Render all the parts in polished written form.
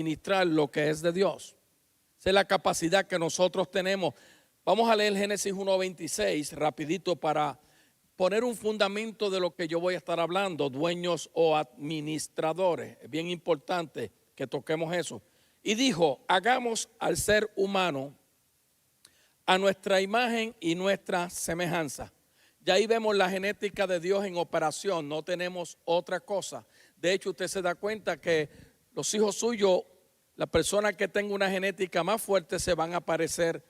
administrar lo que es de Dios. Esa es la capacidad que nosotros tenemos. Vamos a leer Génesis 1:26 rapidito para poner un fundamento de lo que yo voy a estar hablando, dueños o administradores. Es bien importante que toquemos eso. Y dijo, hagamos al ser humano a nuestra imagen y nuestra semejanza. Ya ahí vemos la genética de Dios en operación, no tenemos otra cosa. De hecho, usted se da cuenta que los hijos suyos, la persona que tenga una genética más fuerte se van a parecer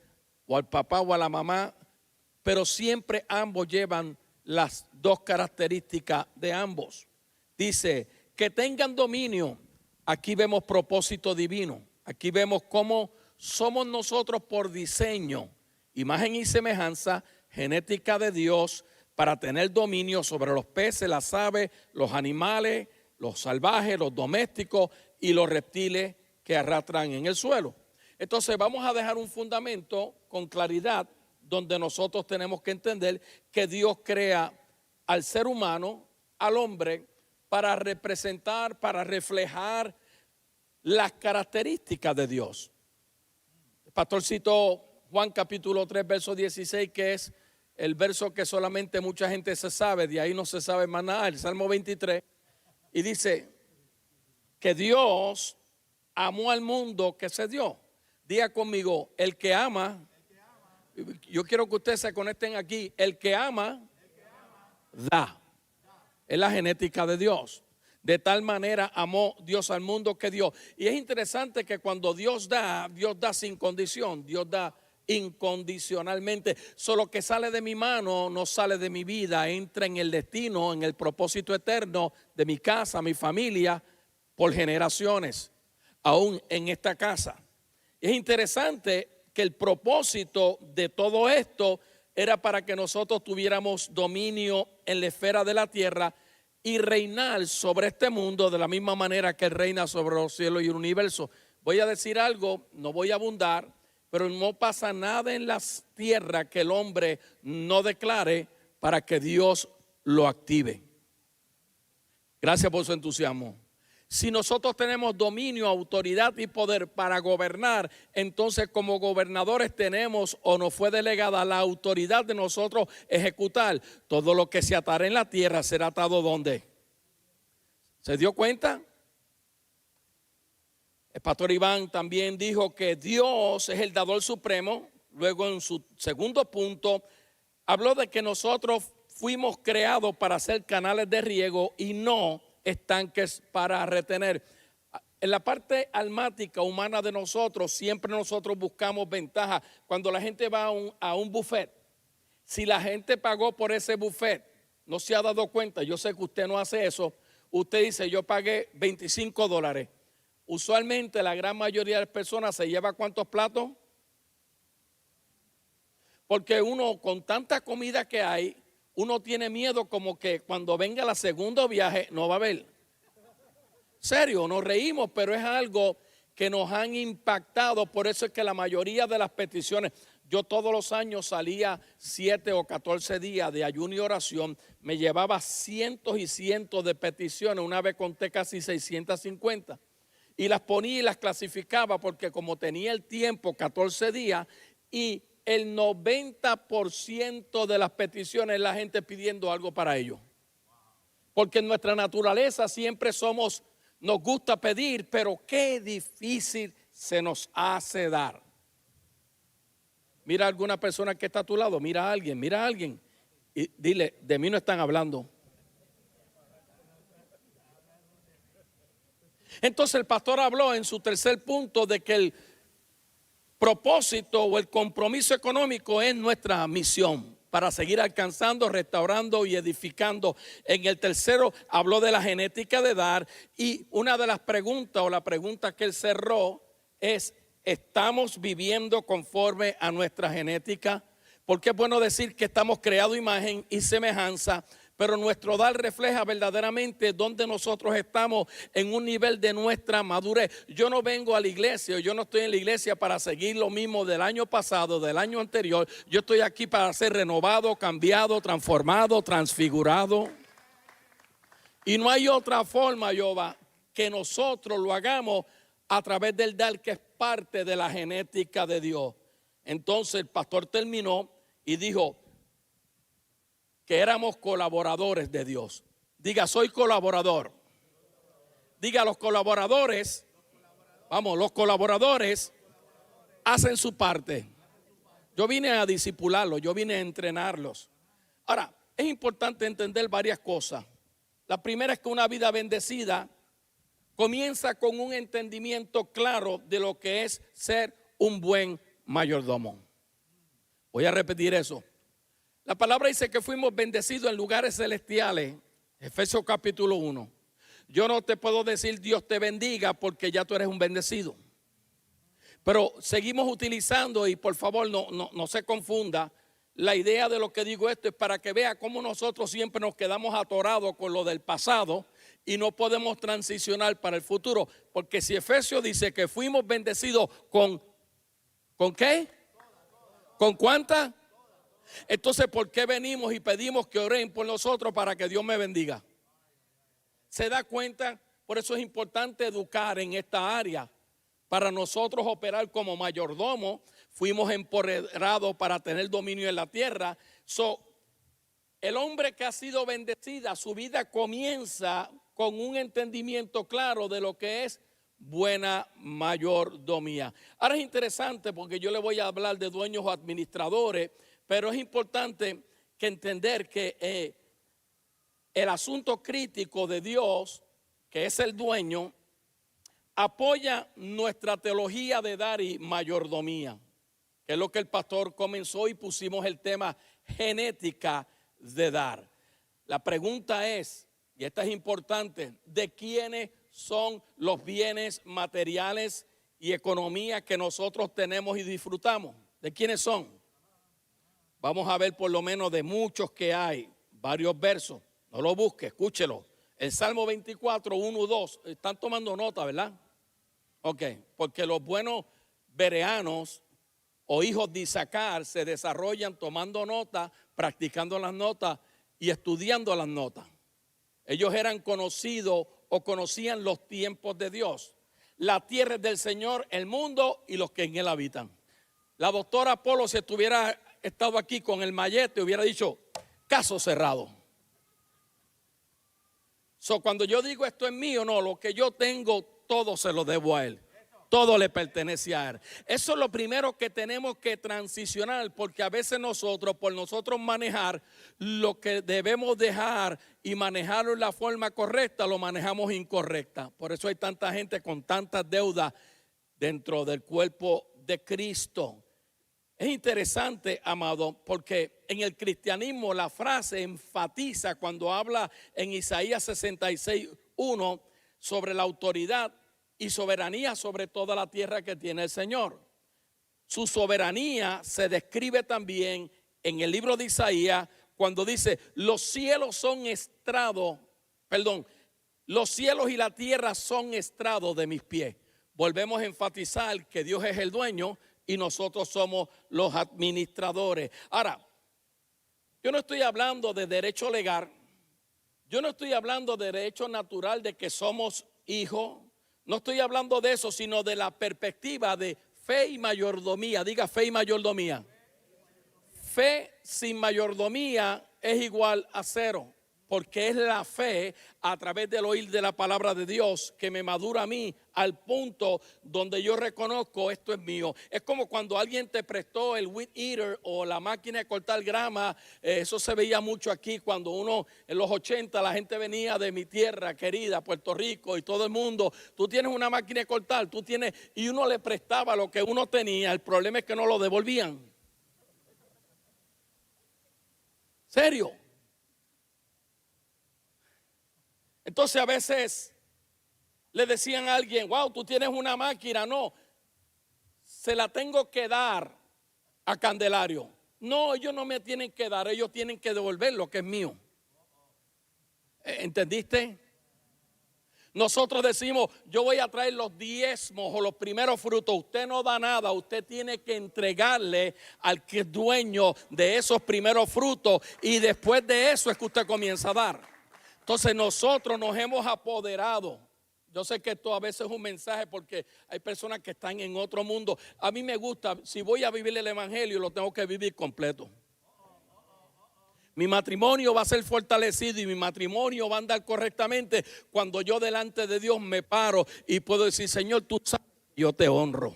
o al papá o a la mamá, pero siempre ambos llevan las dos características de ambos. Dice, que tengan dominio. Aquí vemos propósito divino. Aquí vemos cómo somos nosotros por diseño, imagen y semejanza, genética de Dios, para tener dominio sobre los peces, las aves, los animales, los salvajes, los domésticos y los reptiles que arrastran en el suelo. Entonces vamos a dejar un fundamento con claridad donde nosotros tenemos que entender que Dios crea al ser humano, al hombre, para representar, para reflejar las características de Dios. El pastor citó Juan capítulo 3, verso 16, que es el verso que solamente mucha gente se sabe, de ahí no se sabe más nada, el Salmo 23, y dice que Dios amó al mundo que se dio. Diga conmigo, el que ama, yo quiero que ustedes se conecten aquí, el que ama, da. Es la genética de Dios. De tal manera amó Dios al mundo que dio. Y es interesante que cuando Dios da sin condición, Dios da incondicionalmente. Solo que sale de mi mano no sale de mi vida, entra en el destino, en el propósito eterno de mi casa, mi familia, por generaciones, aún en esta casa. Es interesante que el propósito de todo esto era para que nosotros tuviéramos dominio en la esfera de la tierra y reinar sobre este mundo de la misma manera que Él reina sobre los cielos y el universo. Voy a decir algo, no voy a abundar, pero no pasa nada en las tierras que el hombre no declare para que Dios lo active. Gracias por su entusiasmo. Si nosotros tenemos dominio, autoridad y poder para gobernar, entonces como gobernadores tenemos o nos fue delegada la autoridad de nosotros ejecutar. Todo lo que se atará en la tierra será atado ¿dónde? ¿Se dio cuenta? El pastor Iván también dijo que Dios es el dador supremo. Luego en su segundo punto habló de que nosotros fuimos creados para ser canales de riego y no estanques para retener. En la parte almática humana de nosotros, siempre nosotros buscamos ventaja. Cuando la gente va a un buffet, si la gente pagó por ese buffet, no se ha dado cuenta, yo sé que usted no hace eso, usted dice yo pagué $25. Usualmente la gran mayoría de las personas se lleva ¿cuántos platos? Porque uno con tanta comida que hay, uno tiene miedo como que cuando venga el segundo viaje no va a haber. Serio, nos reímos, pero es algo que nos han impactado. Por eso es que la mayoría de las peticiones, yo todos los años salía 7 o 14 días de ayuno y oración, me llevaba cientos y cientos de peticiones, una vez conté casi 650. Y las ponía y las clasificaba porque como tenía el tiempo, 14 días, y el 90% de las peticiones es la gente pidiendo algo para ellos. Porque en nuestra naturaleza siempre nos gusta pedir, pero qué difícil se nos hace dar. Mira a alguna persona que está a tu lado, mira a alguien y dile, de mí no están hablando. Entonces el pastor habló en su tercer punto de que el propósito o el compromiso económico es nuestra misión para seguir alcanzando, restaurando y edificando. En el tercero habló de la genética de dar y una de las preguntas o la pregunta que él cerró es, ¿estamos viviendo conforme a nuestra genética? Porque es bueno decir que estamos creados imagen y semejanza, pero nuestro dar refleja verdaderamente dónde nosotros estamos en un nivel de nuestra madurez. Yo no vengo a la iglesia, yo no estoy en la iglesia para seguir lo mismo del año pasado, del año anterior. Yo estoy aquí para ser renovado, cambiado, transformado, transfigurado. Y no hay otra forma, Jehová, que nosotros lo hagamos a través del dar, que es parte de la genética de Dios. Entonces el pastor terminó y dijo que éramos colaboradores de Dios. Diga, soy colaborador. Diga, los colaboradores, vamos, los colaboradores hacen su parte. Yo vine a discipularlos, yo vine a entrenarlos. Ahora, es importante entender varias cosas. La primera es que una vida bendecida comienza con un entendimiento claro de lo que es ser un buen mayordomo. Voy a repetir eso. La palabra dice que fuimos bendecidos en lugares celestiales. Efesios capítulo 1. Yo no te puedo decir Dios te bendiga porque ya tú eres un bendecido. Pero seguimos utilizando, y por favor no se confunda, la idea de lo que digo esto es para que vea cómo nosotros siempre nos quedamos atorados con lo del pasado y no podemos transicionar para el futuro. Porque si Efesios dice que fuimos bendecidos ¿con qué? ¿Con cuánta? Entonces, ¿por qué venimos y pedimos que oren por nosotros para que Dios me bendiga? ¿Se da cuenta? Por eso es importante educar en esta área. Para nosotros operar como mayordomo, fuimos empoderados para tener dominio en la tierra. El hombre que ha sido bendecida, su vida comienza con un entendimiento claro de lo que es buena mayordomía. Ahora es interesante porque yo le voy a hablar de dueños o administradores, pero es importante que entender que el asunto crítico de Dios, que es el dueño, apoya nuestra teología de dar y mayordomía, que es lo que el pastor comenzó y pusimos el tema genética de dar. La pregunta es, y esta es importante, ¿de quiénes son los bienes materiales y economía que nosotros tenemos y disfrutamos? ¿De quiénes son? Vamos a ver por lo menos de muchos que hay, varios versos. No lo busque, escúchelo. El Salmo 24, 1, 2. Están tomando nota, ¿verdad? Ok, porque los buenos bereanos o hijos de Isaacar se desarrollan tomando nota, practicando las notas y estudiando las notas. Ellos eran conocidos o conocían los tiempos de Dios. La tierra es del Señor, el mundo y los que en él habitan. La doctora Polo, si estuviera estado aquí con el mallete, hubiera dicho, caso cerrado. Cuando yo digo esto es mío, no, lo que yo tengo, todo se lo debo a él. Todo le pertenece a él. Eso es lo primero que tenemos que transicionar, porque a veces nosotros, por nosotros manejar lo que debemos dejar y manejarlo en la forma correcta, lo manejamos incorrecta. Por eso hay tanta gente con tantas deudas dentro del cuerpo de Cristo. Es interesante, amado, porque en el cristianismo la frase enfatiza cuando habla en Isaías 66:1 sobre la autoridad y soberanía sobre toda la tierra que tiene el Señor. Su soberanía se describe también en el libro de Isaías cuando dice, los cielos y la tierra son estrado de mis pies. Volvemos a enfatizar que Dios es el dueño y nosotros somos los administradores. Ahora, yo no estoy hablando de derecho legal, yo no estoy hablando de derecho natural de que somos hijos, no estoy hablando de eso, sino de la perspectiva de fe y mayordomía. Diga fe y mayordomía. Fe sin mayordomía es igual a cero. Porque es la fe a través del oír de la palabra de Dios que me madura a mí al punto donde yo reconozco esto es mío. Es como cuando alguien te prestó el weed eater o la máquina de cortar grama. Eso se veía mucho aquí cuando uno en los 80 la gente venía de mi tierra querida, Puerto Rico, y todo el mundo. Tú tienes una máquina de cortar, y uno le prestaba lo que uno tenía. El problema es que no lo devolvían. ¿Serio? Entonces a veces le decían a alguien, wow, tú tienes una máquina. No, se la tengo que dar a Candelario. No, ellos no me tienen que dar, ellos tienen que devolver lo que es mío. ¿Entendiste? Nosotros decimos, yo voy a traer los diezmos o los primeros frutos. Usted no da nada, usted tiene que entregarle al que es dueño de esos primeros frutos y después de eso es que usted comienza a dar. Entonces nosotros nos hemos apoderado Yo sé que esto a veces es un mensaje porque hay personas que están en otro mundo. A mí me gusta, si voy a vivir el evangelio, lo tengo que vivir completo. Mi matrimonio va a ser fortalecido y mi matrimonio va a andar correctamente cuando yo delante de Dios me paro y puedo decir, Señor, tú sabes, yo te honro.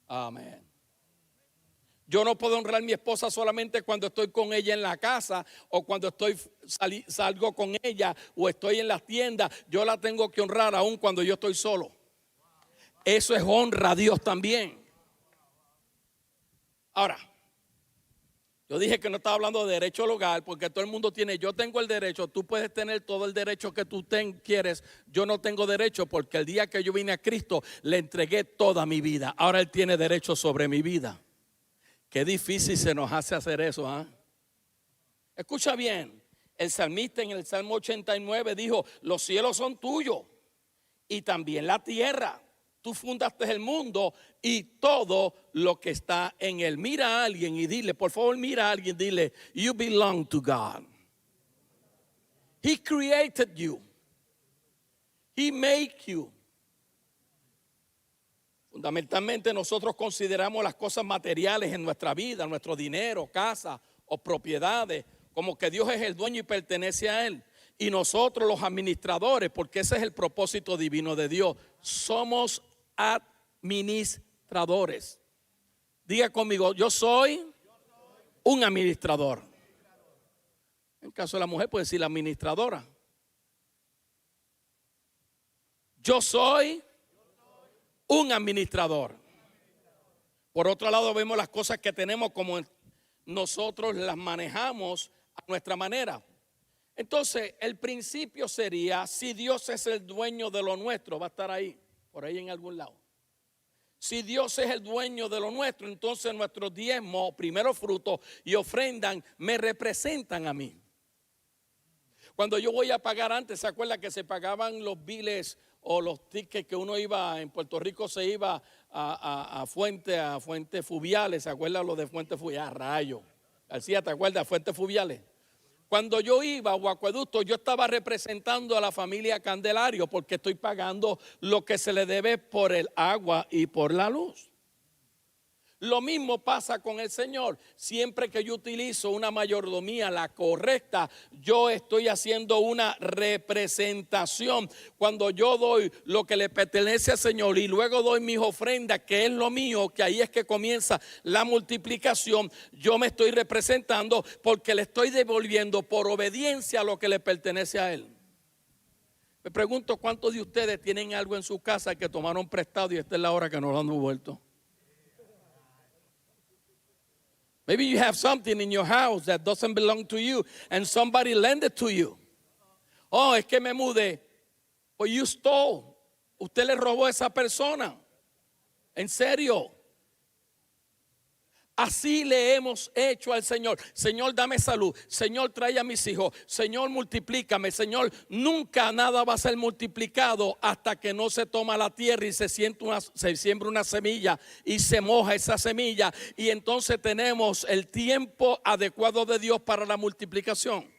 Amén. Yo no puedo honrar a mi esposa solamente cuando estoy con ella en la casa o cuando salgo con ella o estoy en las tiendas. Yo la tengo que honrar aún cuando yo estoy solo. Eso es honra a Dios también. Ahora, yo dije que no estaba hablando de derecho al hogar porque todo el mundo tiene, yo tengo el derecho, tú puedes tener todo el derecho que tú quieres. Yo no tengo derecho porque el día que yo vine a Cristo le entregué toda mi vida. Ahora Él tiene derecho sobre mi vida. Qué difícil se nos hace hacer eso, ¿ah? Escucha bien, el salmista en el Salmo 89 dijo, los cielos son tuyos y también la tierra. Tú fundaste el mundo y todo lo que está en él. Mira a alguien y dile, por favor, mira a alguien, dile, you belong to God. He created you. He made you. Fundamentalmente nosotros consideramos las cosas materiales en nuestra vida, nuestro dinero, casa o propiedades, como que Dios es el dueño y pertenece a Él. Y nosotros los administradores, porque ese es el propósito divino de Dios, somos administradores. Diga conmigo, yo soy un administrador. En caso de la mujer puede decir la administradora. Yo soy un administrador. Por otro lado, vemos las cosas que tenemos como nosotros las manejamos a nuestra manera. Entonces, el principio sería, si Dios es el dueño de lo nuestro, va a estar ahí, por ahí en algún lado. Si Dios es el dueño de lo nuestro, entonces nuestros diezmos, primeros frutos y ofrendas me representan a mí. Cuando yo voy a pagar antes, ¿se acuerda que se pagaban los biles o los tickets que uno iba, en Puerto Rico se iba a fuentes fluviales? ¿Se acuerda lo de fuentes fluviales? Rayo. García, ¿te acuerdas? Fuentes fluviales. Cuando yo iba a acueducto, yo estaba representando a la familia Candelario porque estoy pagando lo que se le debe por el agua y por la luz. Lo mismo pasa con el Señor. Siempre que yo utilizo una mayordomía, la correcta, yo estoy haciendo una representación. Cuando yo doy lo que le pertenece al Señor y luego doy mis ofrendas, que es lo mío, que ahí es que comienza la multiplicación, yo me estoy representando porque le estoy devolviendo por obediencia a lo que le pertenece a Él. Me pregunto cuántos de ustedes tienen algo en su casa que tomaron prestado y esta es la hora que no lo han devuelto. Maybe you have something in your house that doesn't belong to you and somebody lent it to you. Oh, es que me mudé. Pues you stole. Usted le robó a esa persona. En serio. Así le hemos hecho al Señor. Señor, dame salud. Señor, trae a mis hijos. Señor, multiplícame. Señor, nunca nada va a ser multiplicado hasta que no se toma la tierra y se siembra una semilla y se moja esa semilla. Y entonces tenemos el tiempo adecuado de Dios para la multiplicación.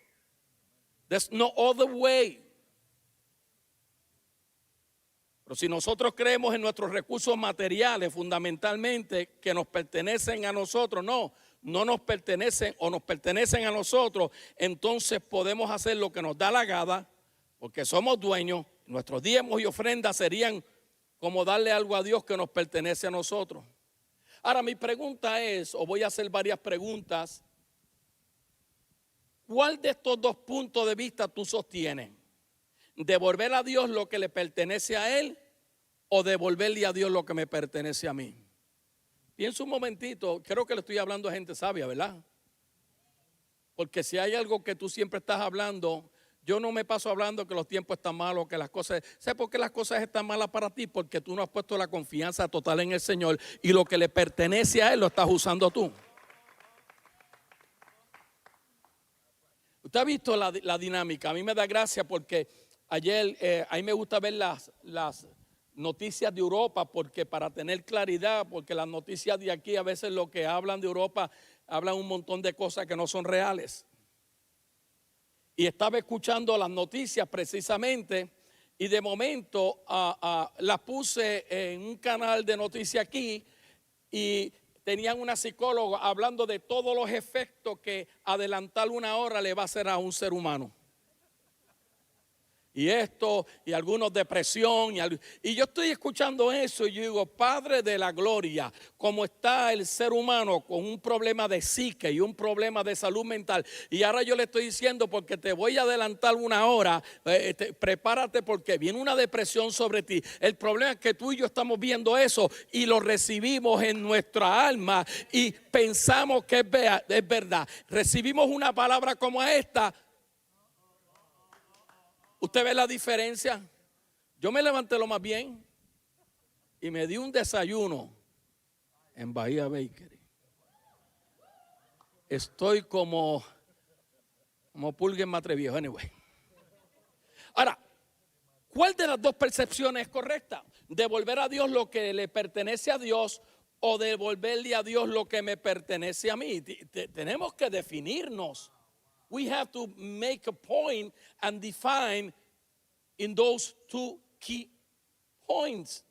There's no other way. Pero si nosotros creemos en nuestros recursos materiales fundamentalmente que nos pertenecen a nosotros, no nos pertenecen o nos pertenecen a nosotros, entonces podemos hacer lo que nos da la gana porque somos dueños. Nuestros diezmos y ofrendas serían como darle algo a Dios que nos pertenece a nosotros. Ahora mi pregunta es, o voy a hacer varias preguntas, ¿cuál de estos dos puntos de vista tú sostienes? ¿Devolver a Dios lo que le pertenece a Él o devolverle a Dios lo que me pertenece a mí? Piensa un momentito, creo que le estoy hablando a gente sabia, ¿verdad? Porque si hay algo que tú siempre estás hablando, yo no me paso hablando que los tiempos están malos, que las cosas, ¿sabes por qué las cosas están malas para ti? Porque tú no has puesto la confianza total en el Señor y lo que le pertenece a Él lo estás usando tú. Usted ha visto la dinámica. A mí me da gracia porque ayer, a mí me gusta ver las noticias de Europa porque para tener claridad, porque las noticias de aquí a veces lo que hablan de Europa, hablan un montón de cosas que no son reales. Y estaba escuchando las noticias precisamente Y de momento la puse en un canal de noticias aquí y tenían una psicóloga hablando de todos los efectos que adelantar una hora le va a hacer a un ser humano. Y esto, y algunos depresión, y yo estoy escuchando eso y yo digo, Padre de la gloria, como está el ser humano con un problema de psique y un problema de salud mental, y ahora yo le estoy diciendo, porque te voy a adelantar una hora, prepárate porque viene una depresión sobre ti. El problema es que tú y yo estamos viendo eso y lo recibimos en nuestra alma y pensamos que es verdad. Recibimos una palabra como esta. ¿Usted ve la diferencia? Yo me levanté lo más bien y me di un desayuno en Bahía Bakery. Estoy como pulga en Matre Viejo, anyway. Ahora, ¿cuál de las dos percepciones es correcta? ¿Devolver a Dios lo que le pertenece a Dios o devolverle a Dios lo que me pertenece a mí? Tenemos que definirnos. We have to make a point and define in those two key points.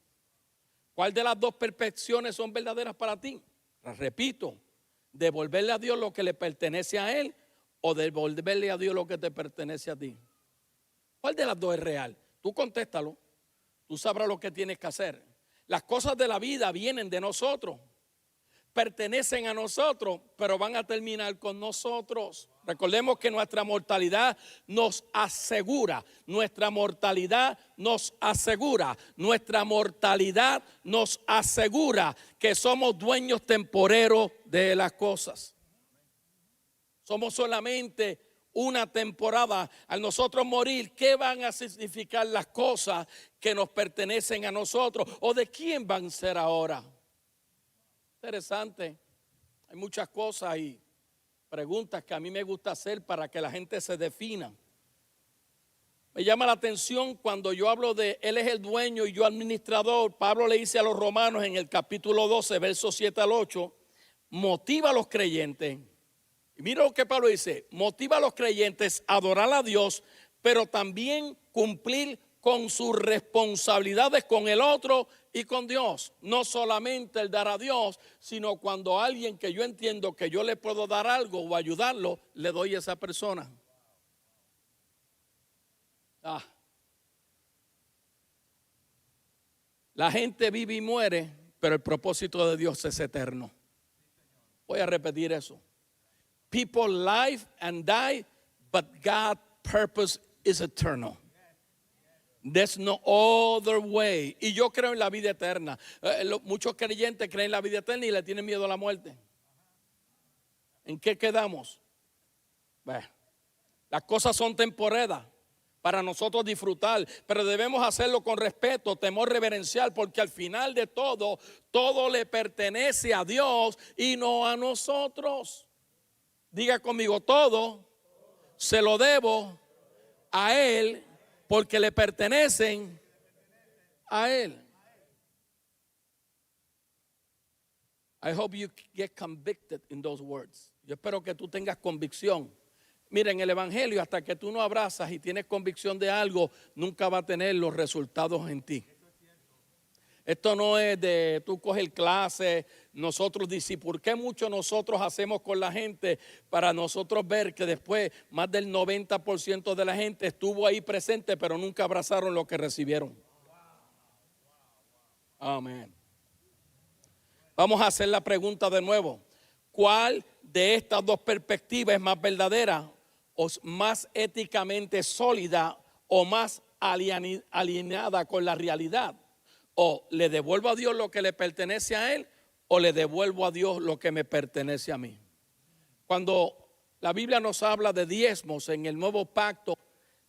¿Cuál de las dos percepciones son verdaderas para ti? Repito, devolverle a Dios lo que le pertenece a Él o devolverle a Dios lo que te pertenece a ti. ¿Cuál de las dos es real? Tú contéstalo. Tú sabrás lo que tienes que hacer. Las cosas de la vida vienen de nosotros, pertenecen a nosotros, pero van a terminar con nosotros. Recordemos que nuestra mortalidad nos asegura, nuestra mortalidad nos asegura que somos dueños temporeros de las cosas. Somos solamente una temporada. Al nosotros morir, ¿qué van a significar las cosas que nos pertenecen a nosotros? ¿O de quién van a ser ahora? Interesante. Hay muchas cosas y preguntas que a mí me gusta hacer para que la gente se defina. Me llama la atención cuando yo hablo de Él es el dueño y yo administrador. Pablo le dice a los romanos en el capítulo 12, versos 7 al 8, motiva a los creyentes. Y mira lo que Pablo dice, motiva a los creyentes a adorar a Dios, pero también cumplir con sus responsabilidades con el otro y con Dios. No solamente el dar a Dios, sino cuando alguien que yo entiendo que yo le puedo dar algo o ayudarlo, le doy a esa persona. La gente vive y muere, pero el propósito de Dios es eterno. Voy a repetir eso. People live and die, but God's purpose is eternal. There's no other way. Y yo creo en la vida eterna. Muchos creyentes creen en la vida eterna y le tienen miedo a la muerte. ¿En qué quedamos? Bueno, las cosas son temporeras para nosotros disfrutar, pero debemos hacerlo con respeto, temor reverencial, porque al final de todo, todo le pertenece a Dios y no a nosotros. Diga conmigo, todo se lo debo a Él porque le pertenecen a Él. I hope you get convicted in those words. Yo espero que tú tengas convicción. Mira, en el Evangelio, hasta que tú no abrazas y tienes convicción de algo, nunca va a tener los resultados en ti. Esto no es de tú coger clase, nosotros decimos, ¿por qué mucho nosotros hacemos con la gente para nosotros ver que después más del 90% de la gente estuvo ahí presente, pero nunca abrazaron lo que recibieron? Amén. Vamos a hacer la pregunta de nuevo. ¿Cuál de estas dos perspectivas es más verdadera o más éticamente sólida o más alineada con la realidad? O le devuelvo a Dios lo que le pertenece a Él o le devuelvo a Dios lo que me pertenece a mí. Cuando la Biblia nos habla de diezmos en el nuevo pacto,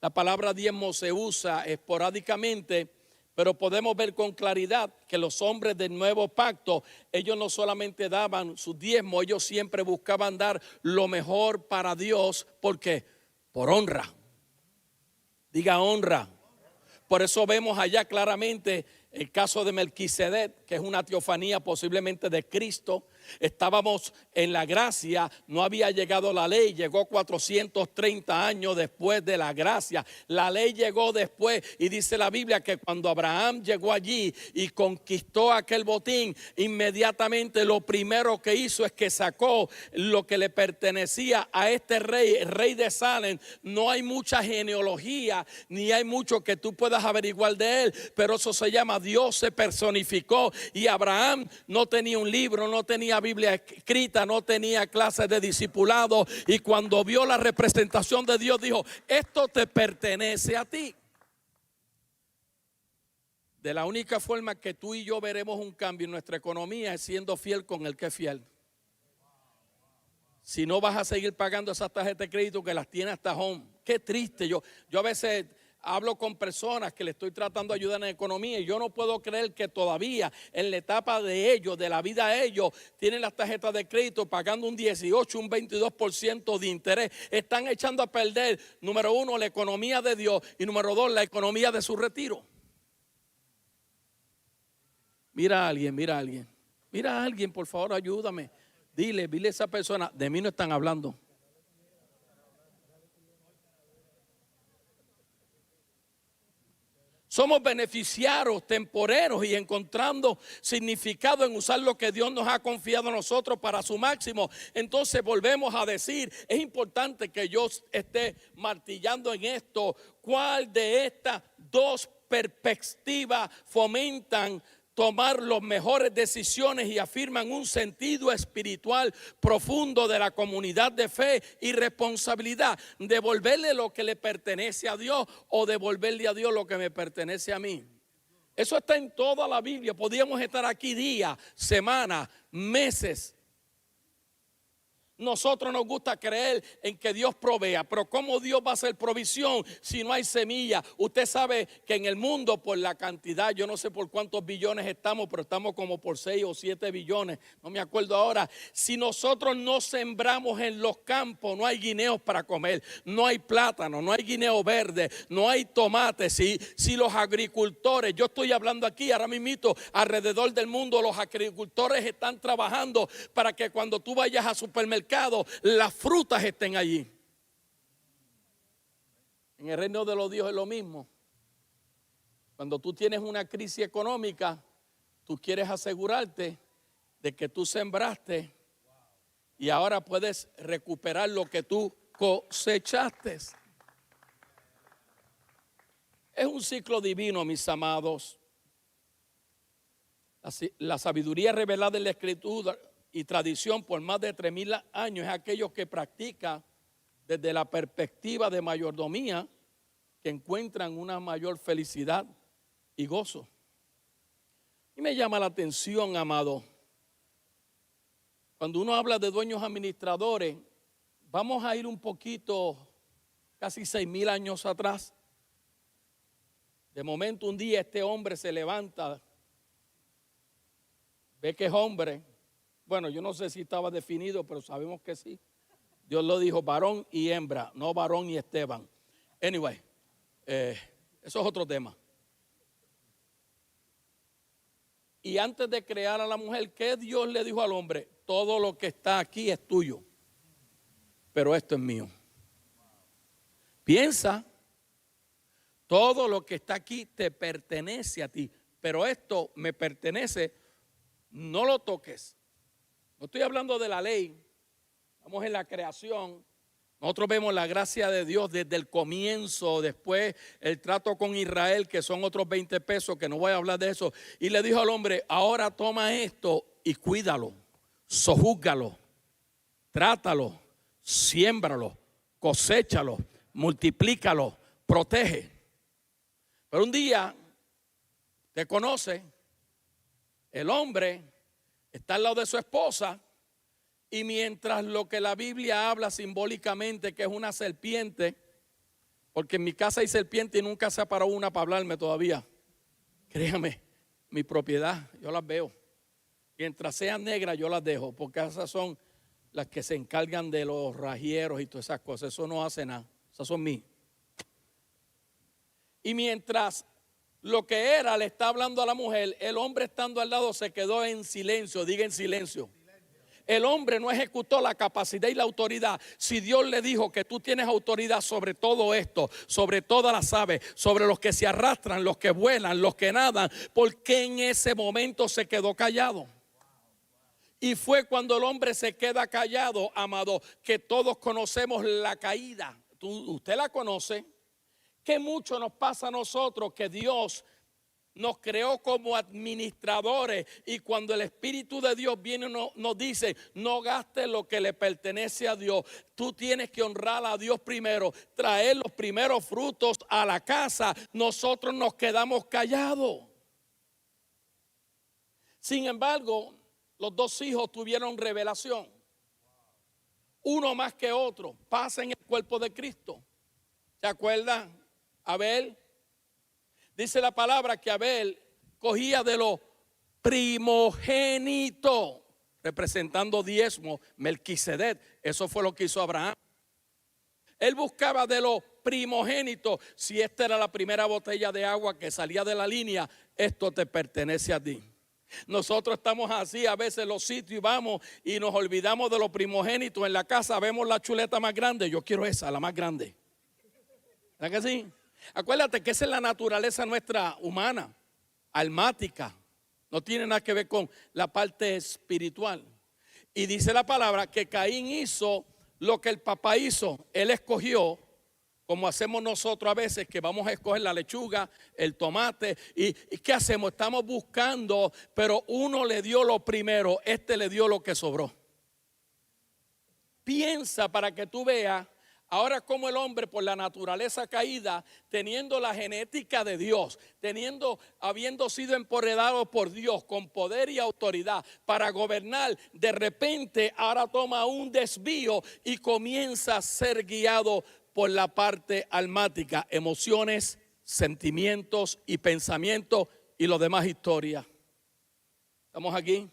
la palabra diezmo se usa esporádicamente, pero podemos ver con claridad que los hombres del nuevo pacto, ellos no solamente daban su diezmo, ellos siempre buscaban dar lo mejor para Dios. ¿Por qué? Por honra. Diga honra. Por eso vemos allá claramente el caso de Melquisedec, que es una teofanía posiblemente de Cristo. Estábamos en la gracia, no había llegado la ley, llegó 430 años después de la gracia. La ley llegó después y dice la Biblia que cuando Abraham llegó allí y conquistó aquel botín, inmediatamente lo primero que hizo es que sacó lo que le pertenecía a este rey, el rey de Salem. No hay mucha genealogía, ni hay mucho que tú puedas averiguar de él, pero eso se llama Dios se personificó. Y Abraham no tenía un libro, no tenía Biblia escrita, no tenía clases de discipulado, y cuando vio la representación de Dios dijo: esto te pertenece a ti. De la única forma que tú y yo veremos un cambio en nuestra economía es siendo fiel con el que es fiel. Si no, vas a seguir pagando esas tarjetas de crédito que las tiene hasta home. Qué triste. Yo a veces hablo con personas que le estoy tratando de ayudar en la economía y yo no puedo creer que todavía en la etapa de ellos, de la vida de ellos, tienen las tarjetas de crédito pagando un 18, un 22% de interés. Están echando a perder, número uno, la economía de Dios, y número dos, la economía de su retiro. Mira a alguien, mira a alguien. Mira a alguien, por favor, ayúdame. Dile a esa persona: de mí no están hablando. Somos beneficiarios temporeros y encontrando significado en usar lo que Dios nos ha confiado a nosotros para su máximo. Entonces volvemos a decir, es importante que yo esté martillando en esto. ¿Cuál de estas dos perspectivas fomentan tomar las mejores decisiones y afirman un sentido espiritual profundo de la comunidad de fe y responsabilidad? ¿Devolverle lo que le pertenece a Dios o devolverle a Dios lo que me pertenece a mí? Eso está en toda la Biblia. Podríamos estar aquí días, semanas, meses. Nosotros nos gusta creer en que Dios provea, pero ¿cómo Dios va a hacer provisión si no hay semilla? Usted sabe que en el mundo, por la cantidad, yo no sé por cuántos billones estamos, pero estamos como por 6 o 7 billones, no me acuerdo ahora. Si nosotros no sembramos en los campos, no hay guineos para comer, no hay plátano, no hay guineo verde, no hay tomates. Si los agricultores, yo estoy hablando aquí ahora mismo, alrededor del mundo, los agricultores están trabajando para que cuando tú vayas a supermercado, las frutas estén allí. En el reino de los Dios es lo mismo. Cuando tú tienes una crisis económica, tú quieres asegurarte de que tú sembraste y ahora puedes recuperar lo que tú cosechaste. Es un ciclo divino, mis amados. La sabiduría revelada en la Escritura y tradición por más de 3000 años es aquello que practica desde la perspectiva de mayordomía, que encuentran una mayor felicidad y gozo. Y me llama la atención, amado, cuando uno habla de dueños administradores, vamos a ir un poquito, casi 6000 años atrás. De momento un día este hombre se levanta, ve que es hombre. Bueno, yo no sé si estaba definido, pero sabemos que sí. Dios lo dijo, varón y hembra, no varón y Esteban. Anyway, eso es otro tema. Y antes de crear a la mujer, ¿qué Dios le dijo al hombre? Todo lo que está aquí es tuyo, pero esto es mío. Piensa, todo lo que está aquí te pertenece a ti, pero esto me pertenece, no lo toques. No estoy hablando de la ley, estamos en la creación. Nosotros vemos la gracia de Dios desde el comienzo, después el trato con Israel, que son otros 20 pesos, que no voy a hablar de eso. Y le dijo al hombre, ahora toma esto y cuídalo, sojúzgalo, trátalo, siémbralo, coséchalo, multiplícalo, protege. Pero un día, te conoce, el hombre está al lado de su esposa y mientras lo que la Biblia habla simbólicamente que es una serpiente, porque en mi casa hay serpiente y nunca se ha parado una para hablarme todavía. Créame, mi propiedad, yo las veo. Mientras sean negras yo las dejo, porque esas son las que se encargan de los rajieros y todas esas cosas. Eso no hace nada, esas son mías. Y mientras lo que era le está hablando a la mujer, el hombre estando al lado se quedó en silencio. Diga en silencio. El hombre no ejecutó la capacidad y la autoridad. Si Dios le dijo que tú tienes autoridad sobre todo esto, sobre todas las aves, sobre los que se arrastran, los que vuelan, los que nadan, ¿por qué en ese momento se quedó callado? Y fue cuando el hombre se queda callado, amado, que todos conocemos la caída. Usted la conoce. Que mucho nos pasa a nosotros que Dios nos creó como administradores, y cuando el Espíritu de Dios viene nos dice: no gastes lo que le pertenece a Dios. Tú tienes que honrar a Dios primero, traer los primeros frutos a la casa. Nosotros nos quedamos callados. Sin embargo, los dos hijos tuvieron revelación. Uno más que otro. Pasa en el cuerpo de Cristo. ¿Se acuerdan? Abel. Dice la palabra que Abel cogía de lo primogénito, representando diezmo, Melquisedec. Eso fue lo que hizo Abraham. Él buscaba de lo primogénito. Si esta era la primera botella de agua que salía de la línea, esto te pertenece a ti. Nosotros estamos así a veces en los sitios y vamos y nos olvidamos de lo primogénito. En la casa vemos la chuleta más grande. Yo quiero esa, la más grande. ¿Verdad que sí? Acuérdate que esa es la naturaleza nuestra humana, almática. No tiene nada que ver con la parte espiritual. Y dice la palabra que Caín hizo lo que el papá hizo. Él escogió, como hacemos nosotros a veces, que vamos a escoger la lechuga, el tomate. ¿Y qué hacemos? Estamos buscando, pero uno le dio lo primero, este le dio lo que sobró. Piensa para que tú veas. Ahora como el hombre, por la naturaleza caída, teniendo la genética de Dios, habiendo sido empoderado por Dios con poder y autoridad para gobernar, de repente ahora toma un desvío y comienza a ser guiado por la parte almática, emociones, sentimientos y pensamientos y lo demás historia. ¿Estamos aquí?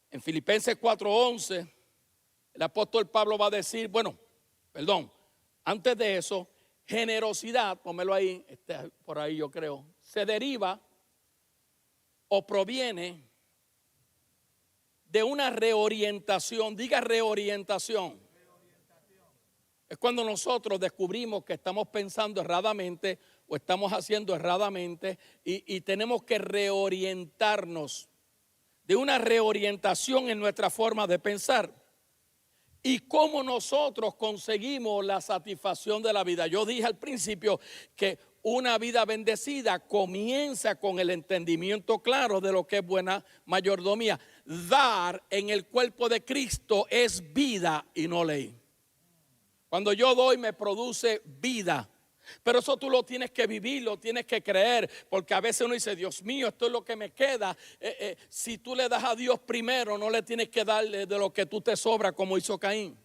En Filipenses 4:11. El apóstol Pablo va a decir, antes de eso, generosidad, pónmelo ahí, por ahí yo creo, se deriva o proviene de una reorientación. Diga reorientación. Es cuando nosotros descubrimos que estamos pensando erradamente o estamos haciendo erradamente y tenemos que reorientarnos, de una reorientación en nuestra forma de pensar. Y cómo nosotros conseguimos la satisfacción de la vida. Yo dije al principio que una vida bendecida comienza con el entendimiento claro de lo que es buena mayordomía. Dar en el cuerpo de Cristo es vida y no ley. Cuando yo doy me produce vida. Pero eso tú lo tienes que vivir, lo tienes que creer, porque a veces uno dice: Dios mío, esto es lo que me queda. Si tú le das a Dios primero, no le tienes que darle de lo que tú te sobra, como hizo Caín.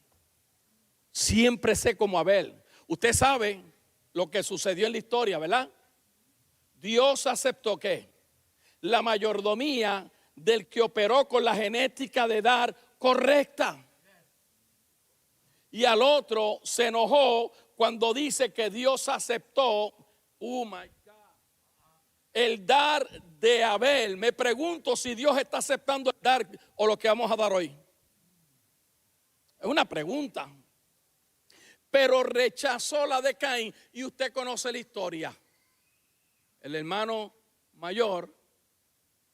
Siempre sé como Abel. Usted sabe lo que sucedió en la historia, ¿verdad? Dios aceptó ¿qué? La mayordomía del que operó con la genética de dar correcta. Y al otro se enojó cuando dice que Dios aceptó, oh my God, el dar de Abel. Me pregunto si Dios está aceptando el dar o lo que vamos a dar hoy. Es una pregunta. Pero rechazó la de Caín. Y usted conoce la historia. El hermano mayor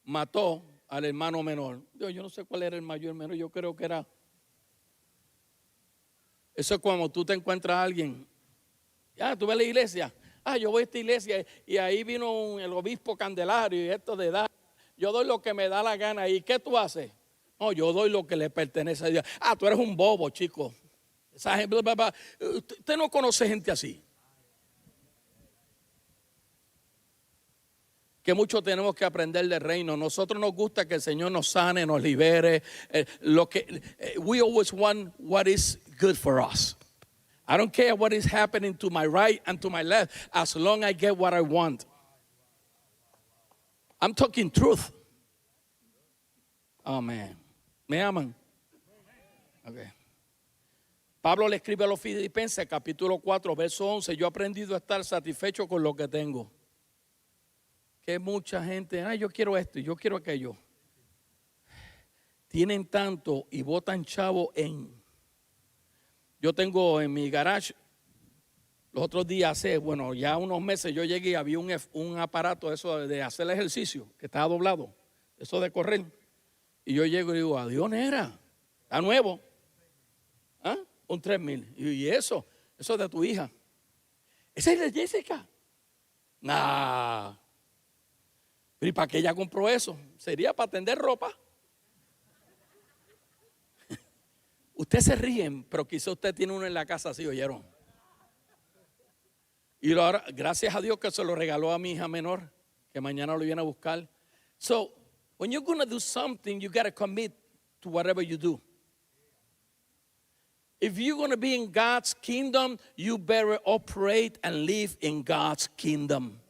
mató al hermano menor. Yo no sé cuál era el mayor, menor. Yo creo que era. Eso es cuando tú te encuentras a alguien. Tú ves la iglesia. Yo voy a esta iglesia y ahí vino el obispo Candelario y esto de dar. Yo doy lo que me da la gana. ¿Y qué tú haces? No, yo doy lo que le pertenece a Dios. Tú eres un bobo, chico. Esa gente, usted no conoce gente así. Que mucho tenemos que aprender del reino. Nosotros nos gusta que el Señor nos sane, nos libere. We always want what is good for us. I don't care what is happening to my right and to my left, as long as I get what I want. I'm talking truth. Oh, man. ¿Me aman? Okay. Pablo le escribe a los Filipenses, capítulo 4, verso 11. Yo he aprendido a estar satisfecho con lo que tengo. Que mucha gente, yo quiero esto y yo quiero aquello. tienen tanto y botan chavo en... Yo tengo en mi garage, los otros días, bueno, ya unos meses yo llegué y había un aparato eso de hacer ejercicio, que estaba doblado, eso de correr. Y yo llego y digo, adiós, nera, está nuevo. ¿Ah? Un 3,000. Y eso es de tu hija. Esa es de Jessica. Nah. ¿Y para qué ella compró eso? Sería para tender ropa. Ustedes se ríen, pero quizá usted tiene uno en la casa así, ¿oyeron? Y ahora, gracias a Dios que se lo regaló a mi hija menor, que mañana lo viene a buscar. So, when you're going to do something, you got to commit to whatever you do. If you're going to be in God's kingdom, you better operate and live in God's kingdom.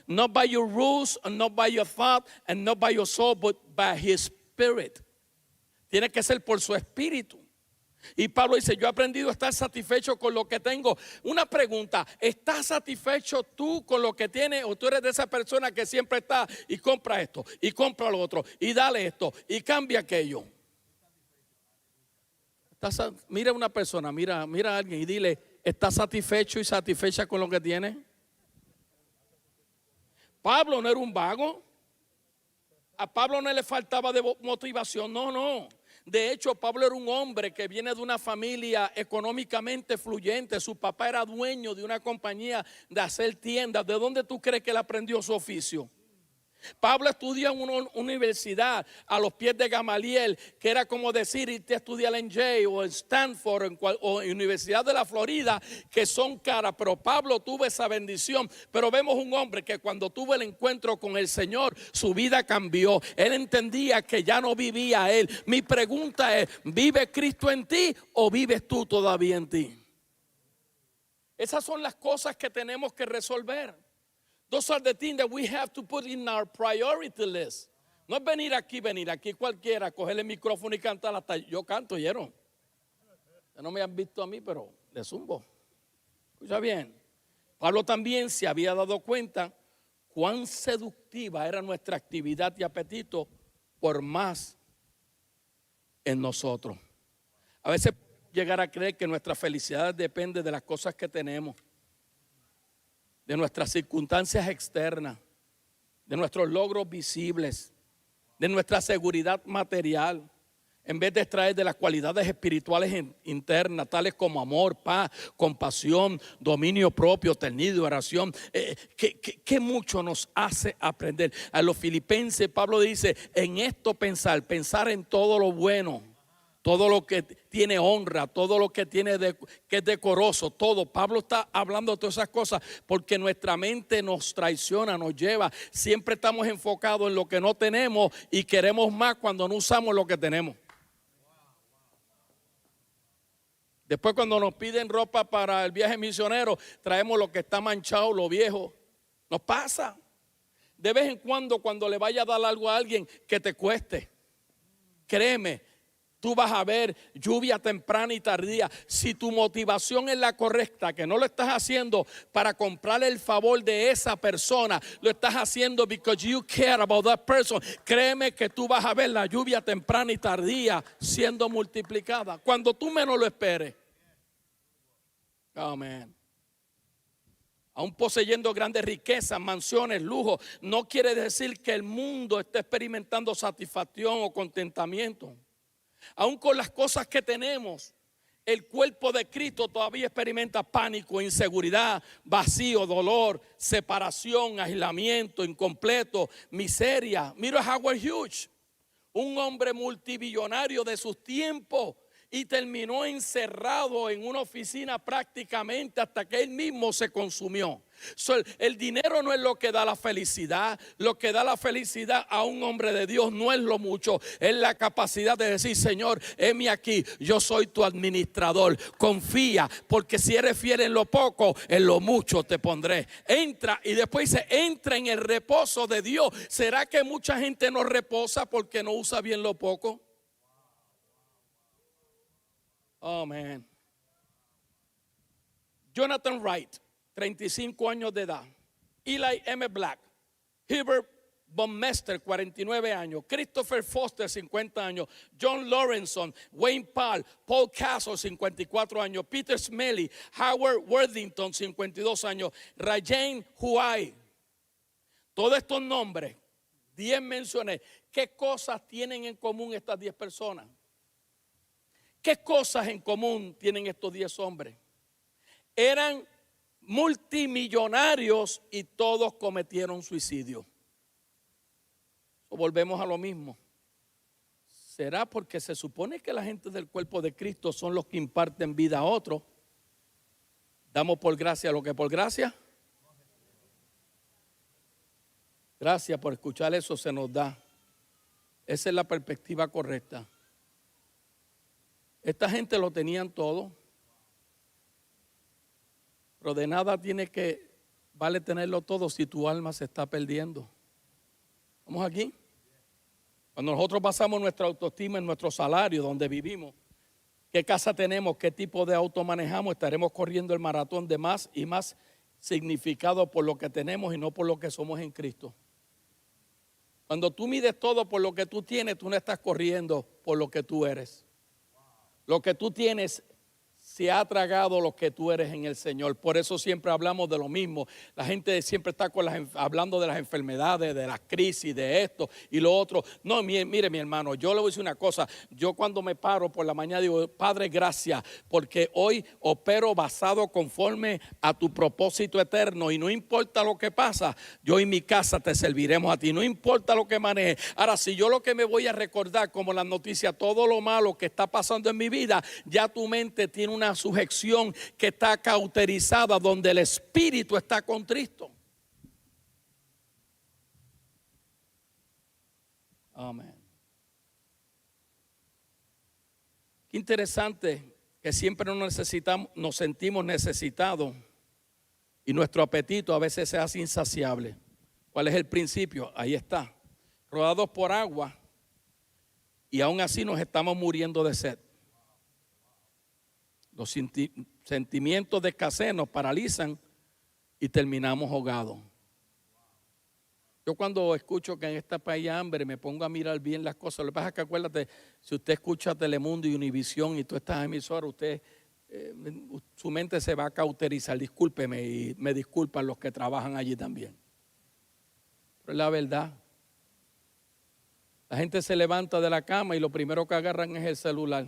Not by your rules, and not by your thought, and not by your soul, but by His Spirit. Tiene que ser por su espíritu. Y Pablo dice, yo he aprendido a estar satisfecho con lo que tengo. Una pregunta, ¿estás satisfecho tú con lo que tienes? ¿O tú eres de esa persona que siempre está y compra esto, y compra lo otro, y dale esto, y cambia aquello? Mira a una persona, mira a alguien y dile, ¿estás satisfecho y satisfecha con lo que tienes? Pablo no era un vago. A Pablo no le faltaba de motivación, no. De hecho, Pablo era un hombre que viene de una familia económicamente fluyente. Su papá era dueño de una compañía de hacer tiendas. ¿De dónde tú crees que él aprendió su oficio? Pablo estudió en una universidad a los pies de Gamaliel, que era como decir irte a estudiar en Yale o en Stanford o en Universidad de la Florida, que son caras, pero Pablo tuvo esa bendición. Pero vemos un hombre que cuando tuvo el encuentro con el Señor, su vida cambió. Él entendía que ya no vivía él. Mi pregunta es, ¿vive Cristo en ti o vives tú todavía en ti? Esas son las cosas que tenemos que resolver. Those are the things that we have to put in our priority list. No es venir aquí cualquiera, coger el micrófono y cantar hasta yo canto, ¿oyeron? No me han visto a mí, pero le zumbo. Escucha bien. Pablo también se había dado cuenta cuán seductiva era nuestra actividad y apetito por más en nosotros. A veces llegar a creer que nuestra felicidad depende de las cosas que tenemos, de nuestras circunstancias externas, de nuestros logros visibles, de nuestra seguridad material, en vez de extraer de las cualidades espirituales internas, tales como amor, paz, compasión, dominio propio, ternura y oración, que mucho nos hace aprender. A los filipenses Pablo dice, en esto pensar en todo lo bueno, todo lo que tiene honra, todo lo que tiene que es decoroso, todo. Pablo está hablando de todas esas cosas porque nuestra mente nos traiciona, nos lleva. Siempre estamos enfocados en lo que no tenemos y queremos más cuando no usamos lo que tenemos. Después cuando nos piden ropa para el viaje misionero, traemos lo que está manchado, lo viejo. Nos pasa. De vez en cuando le vaya a dar algo a alguien que te cueste, créeme, tú vas a ver lluvia temprana y tardía. Si tu motivación es la correcta, que no lo estás haciendo para comprarle el favor de esa persona, lo estás haciendo because you care about that person, créeme que tú vas a ver la lluvia temprana y tardía siendo multiplicada cuando tú menos lo esperes. Amén. Aún poseyendo grandes riquezas, mansiones, lujo, no quiere decir que el mundo esté experimentando satisfacción o contentamiento. Aún con las cosas que tenemos, el cuerpo de Cristo todavía experimenta pánico, inseguridad, vacío, dolor, separación, aislamiento, incompleto, miseria. Mira a Howard Hughes, un hombre multibillonario de sus tiempos, y terminó encerrado en una oficina prácticamente hasta que él mismo se consumió. El dinero no es lo que da la felicidad. Lo que da la felicidad a un hombre de Dios no es lo mucho, es la capacidad de decir, Señor, heme aquí, yo soy tu administrador. Confía, porque si eres fiel en lo poco, en lo mucho te pondré. Entra, y después dice, entra en el reposo de Dios. ¿Será que mucha gente no reposa porque no usa bien lo poco? Oh, man. Jonathan Wright, 35 años de edad. Eli M. Black, Herbert Mester, 49 años. Christopher Foster, 50 años. John Lawrenson, Wayne Paul Castle, 54 años. Peter Smelly, Howard Worthington, 52 años. Rajan Huay. Todos estos nombres, 10 mencioné. ¿Qué cosas tienen en común estas 10 personas? ¿Qué cosas en común tienen estos 10 hombres? Eran multimillonarios y todos cometieron suicidio. Volvemos a lo mismo. ¿Será porque se supone que la gente del cuerpo de Cristo son los que imparten vida a otros? ¿Damos por gracia lo que por gracia? Gracias por escuchar eso, se nos da. Esa es la perspectiva correcta. Esta gente lo tenían todo, pero de nada vale tenerlo todo si tu alma se está perdiendo. ¿Vamos aquí? Cuando nosotros basamos nuestra autoestima en nuestro salario, donde vivimos, qué casa tenemos, qué tipo de auto manejamos, estaremos corriendo el maratón de más y más significado por lo que tenemos y no por lo que somos en Cristo. Cuando tú mides todo por lo que tú tienes, tú no estás corriendo por lo que tú eres. Lo que tú tienes se ha tragado lo que tú eres en el Señor. Por eso siempre hablamos de lo mismo. La gente siempre está hablando de las enfermedades, de las crisis, de esto y lo otro. No, mire mi hermano, yo le voy a decir una cosa. Yo cuando me paro por la mañana digo, Padre, gracias, porque hoy opero basado conforme a tu propósito eterno. Y no importa lo que pasa, yo y mi casa te serviremos a ti. No importa lo que maneje. Ahora, si yo lo que me voy a recordar como las noticias, todo lo malo que está pasando en mi vida, ya tu mente tiene una sujeción que está cauterizada, donde el espíritu está contristo. Amén. Qué interesante que siempre nos sentimos necesitados y nuestro apetito a veces se hace insaciable. ¿Cuál es el principio? Ahí está. Rodados por agua y aún así nos estamos muriendo de sed. Los sentimientos de escasez nos paralizan y terminamos ahogados. Yo cuando escucho que en este país hay hambre, me pongo a mirar bien las cosas. Lo que pasa es que acuérdate, si usted escucha Telemundo y Univisión y todas estas emisoras, su mente se va a cauterizar. Discúlpeme y me disculpan los que trabajan allí también. Pero es la verdad. La gente se levanta de la cama y lo primero que agarran es el celular.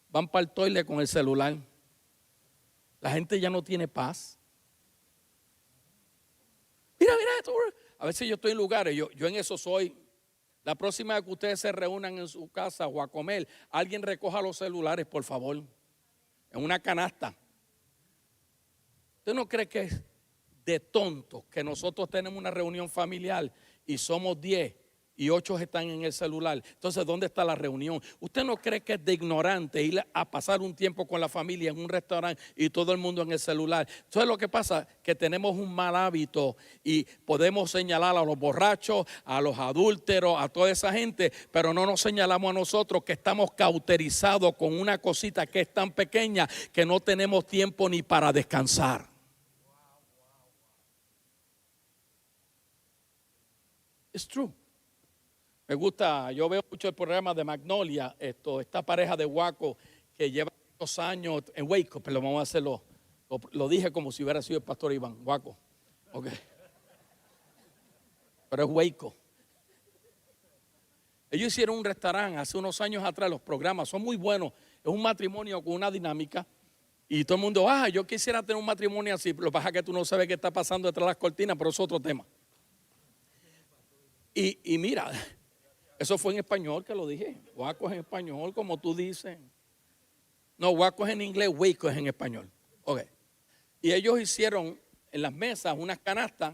Van para el toile con el celular. La gente ya no tiene paz. Mira esto. A veces yo estoy en lugares, yo en eso soy. La próxima vez que ustedes se reúnan en su casa o a comer, alguien recoja los celulares, por favor, en una canasta. ¿Usted no cree que es de tonto que nosotros tenemos una reunión familiar y somos 10 y 8 están en el celular? Entonces, ¿dónde está la reunión? ¿Usted no cree que es de ignorante ir a pasar un tiempo con la familia en un restaurante y todo el mundo en el celular? Entonces, lo que pasa es que tenemos un mal hábito y podemos señalar a los borrachos, a los adúlteros, a toda esa gente, pero no nos señalamos a nosotros que estamos cauterizados con una cosita que es tan pequeña que no tenemos tiempo ni para descansar. It's true. Me gusta, yo veo mucho el programa de Magnolia, esta pareja de Waco que lleva 2 años en Waco, pero vamos a hacerlo, lo dije como si hubiera sido el pastor Iván, Waco, ok, pero es Waco. Ellos hicieron un restaurante hace unos años atrás, los programas son muy buenos, es un matrimonio con una dinámica y todo el mundo, yo quisiera tener un matrimonio así, lo que pasa es que tú no sabes qué está pasando detrás de las cortinas, pero es otro tema. Y mira, eso fue en español que lo dije. Waco es en español, como tú dices. No, Waco es en inglés, Waco es en español. Ok. Y ellos hicieron en las mesas unas canastas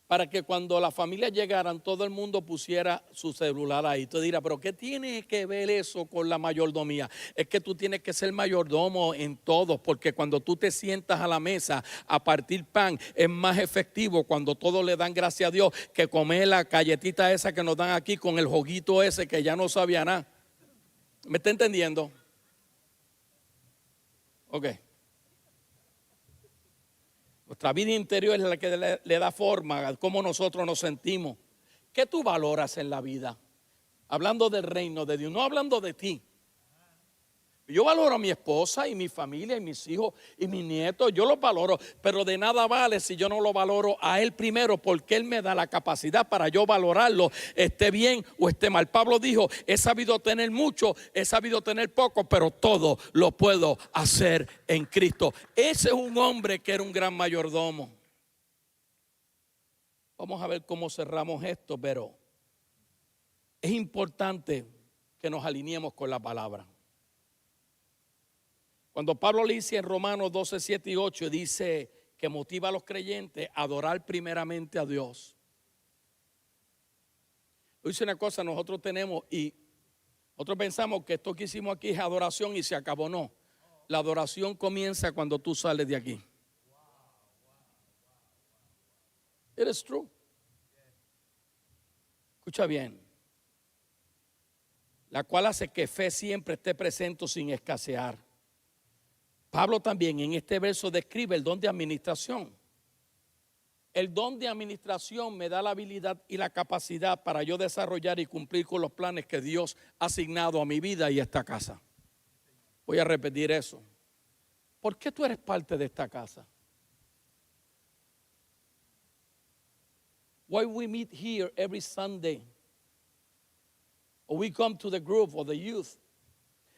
para que cuando las familias llegaran, todo el mundo pusiera su celular ahí. Tú dirás, pero ¿qué tiene que ver eso con la mayordomía? Es que tú tienes que ser mayordomo en todo, porque cuando tú te sientas a la mesa a partir pan, es más efectivo cuando todos le dan gracias a Dios que comer la galletita esa que nos dan aquí con el juguito ese que ya no sabía nada. ¿Me está entendiendo? Ok. Nuestra vida interior es la que le da forma a cómo nosotros nos sentimos. ¿Qué tú valoras en la vida? Hablando del reino de Dios, no hablando de ti. Yo valoro a mi esposa y mi familia y mis hijos y mis nietos, yo los valoro, pero de nada vale si yo no lo valoro a Él primero, porque Él me da la capacidad para yo valorarlo, esté bien o esté mal. Pablo dijo, he sabido tener mucho, he sabido tener poco, pero todo lo puedo hacer en Cristo. Ese es un hombre que era un gran mayordomo. Vamos a ver cómo cerramos esto, pero es importante que nos alineemos con la palabra. Cuando Pablo le dice en Romanos 12, 7 y 8, dice que motiva a los creyentes a adorar primeramente a Dios. Dice una cosa, nosotros tenemos y nosotros pensamos que esto que hicimos aquí es adoración y se acabó. No, la adoración comienza cuando tú sales de aquí. It is true. Escucha bien. La cual hace que fe siempre esté presente sin escasear. Pablo también en este verso describe el don de administración. El don de administración me da la habilidad y la capacidad para yo desarrollar y cumplir con los planes que Dios ha asignado a mi vida y a esta casa. Voy a repetir eso. ¿Por qué tú eres parte de esta casa? Why we meet here every Sunday? Or we come to the group or the youth.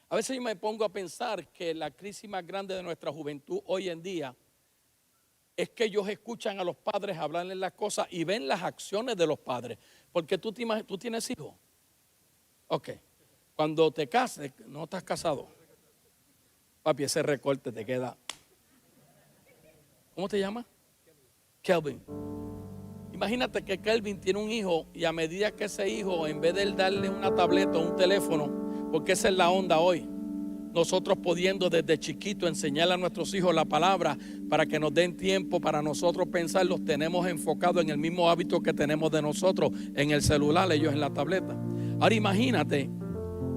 A veces yo me pongo a pensar que la crisis más grande de nuestra juventud hoy en día es que ellos escuchan a los padres hablarles las cosas y ven las acciones de los padres. Porque tú tienes hijos. Ok. Cuando te cases, no estás casado. Papi, ese recorte te queda. ¿Cómo te llamas? Kelvin. Imagínate que Kelvin tiene un hijo y a medida que ese hijo, en vez de él darle una tableta o un teléfono, porque esa es la onda hoy, nosotros pudiendo desde chiquito enseñarle a nuestros hijos la palabra para que nos den tiempo para nosotros pensar, los tenemos enfocados en el mismo hábito que tenemos de nosotros en el celular, ellos en la tableta. Ahora imagínate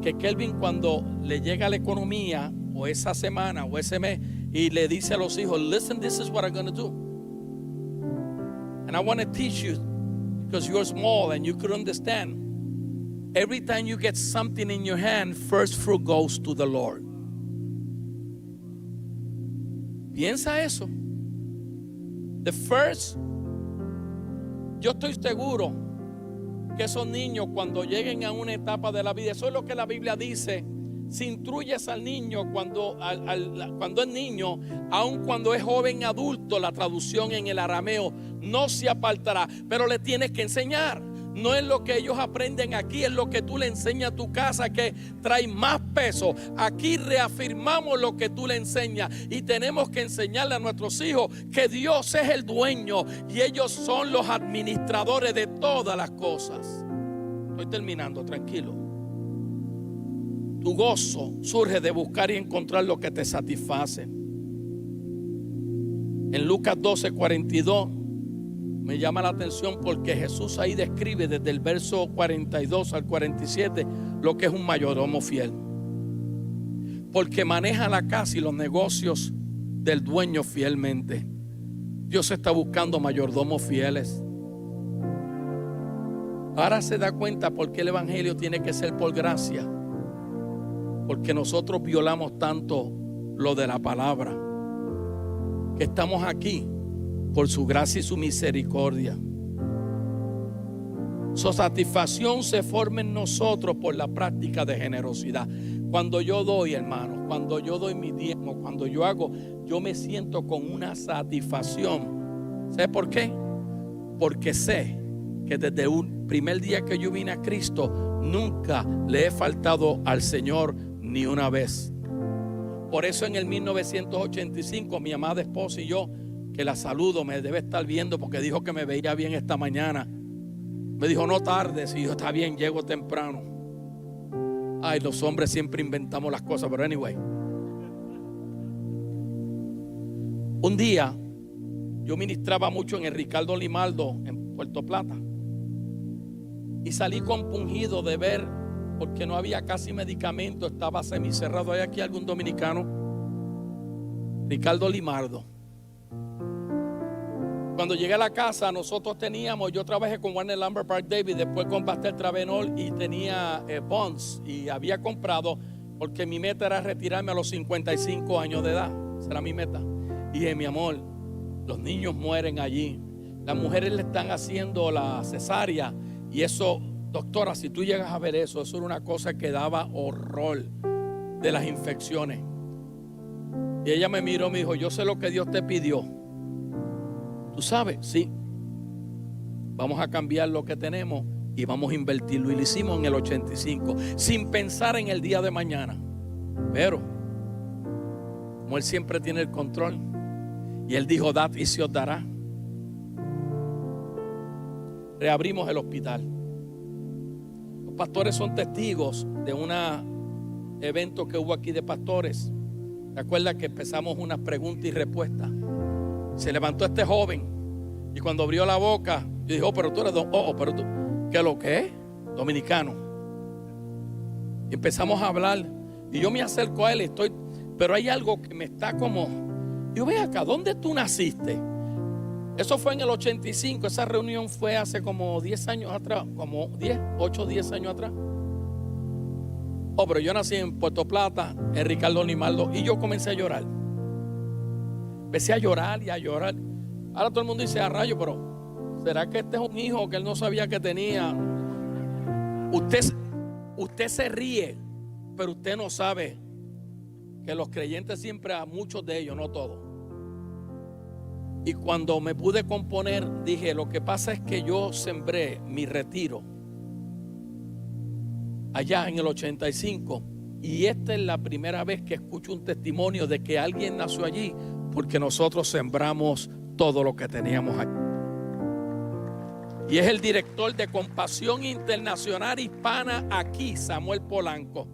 que Kelvin, cuando le llega la economía o esa semana o ese mes y le dice a los hijos, listen, this is what I'm going to do. And I want to teach you because you're small and you could understand. Every time you get something in your hand, first fruit goes to the Lord. Piensa eso. The first, yo estoy seguro que esos niños cuando lleguen a una etapa de la vida, eso es lo que la Biblia dice, si instruyes al niño cuando es niño, aun cuando es joven adulto, la traducción en el arameo, no se apartará, pero le tienes que enseñar. No es lo que ellos aprenden aquí, es lo que tú le enseñas a tu casa que trae más peso. Aquí reafirmamos lo que tú le enseñas y tenemos que enseñarle a nuestros hijos que Dios es el dueño y ellos son los administradores de todas las cosas. Estoy terminando, tranquilo. Tu gozo surge de buscar y encontrar lo que te satisface. En Lucas 12:42 me llama la atención porque Jesús ahí describe desde el verso 42 al 47 lo que es un mayordomo fiel. Porque maneja la casa y los negocios del dueño fielmente. Dios está buscando mayordomos fieles. Ahora se da cuenta por qué el evangelio tiene que ser por gracia. Porque nosotros violamos tanto lo de la palabra, que estamos aquí por su gracia y su misericordia. Su satisfacción se forma en nosotros por la práctica de generosidad. Cuando yo doy, hermanos, cuando yo doy mi diezmo, cuando yo hago, yo me siento con una satisfacción. ¿Sabes por qué? Porque sé que desde un primer día que yo vine a Cristo, nunca le he faltado al Señor ni una vez. Por eso en el 1985 mi amada esposa y yo, que la saludo, me debe estar viendo porque dijo que me veía bien esta mañana, me dijo no tardes, y yo está bien, llego temprano. Ay, los hombres siempre inventamos las cosas, pero anyway. Un día yo ministraba mucho en el Ricardo Limaldo en Puerto Plata y salí compungido de ver, porque no había casi medicamento, estaba semicerrado. ¿Hay aquí algún dominicano? Ricardo Limaldo. Cuando llegué a la casa, yo trabajé con Warner Lambert Park David, después con Pastel Travenol y tenía bonds, y había comprado, porque mi meta era retirarme a los 55 años de edad. Esa era mi meta. Y dije, mi amor, los niños mueren allí, las mujeres le están haciendo la cesárea, y eso, doctora, si tú llegas a ver eso era una cosa que daba horror de las infecciones. Y ella me miró y me dijo, yo sé lo que Dios te pidió. ¿Tú sabes? Sí. Vamos a cambiar lo que tenemos y vamos a invertirlo. Y lo hicimos en el 85, sin pensar en el día de mañana. Pero, como Él siempre tiene el control, y Él dijo, dad y se os dará. Reabrimos el hospital. Los pastores son testigos de un evento que hubo aquí de pastores. ¿Te acuerdas que empezamos unas preguntas y respuestas? Se levantó este joven y cuando abrió la boca, yo dije, pero tú eres pero tú, ¿qué es lo que es? Dominicano. Y empezamos a hablar y yo me acerco a él, pero hay algo que me está como, yo ve acá, ¿dónde tú naciste? Eso fue en el 85, esa reunión fue hace como 10 años atrás, como 8 o 10 años atrás. Pero yo nací en Puerto Plata, en Ricardo Limaldo, y yo comencé a llorar. Empecé a llorar y a llorar. Ahora todo el mundo dice a rayo, pero ¿será que este es un hijo que él no sabía que tenía? Usted se ríe, pero usted no sabe que los creyentes siempre, a muchos de ellos, no todos. Y cuando me pude componer, dije, lo que pasa es que yo sembré mi retiro allá en el 85, y esta es la primera vez que escucho un testimonio de que alguien nació allí, porque nosotros sembramos todo lo que teníamos allí. Y es el director de Compasión Internacional Hispana aquí, Samuel Polanco.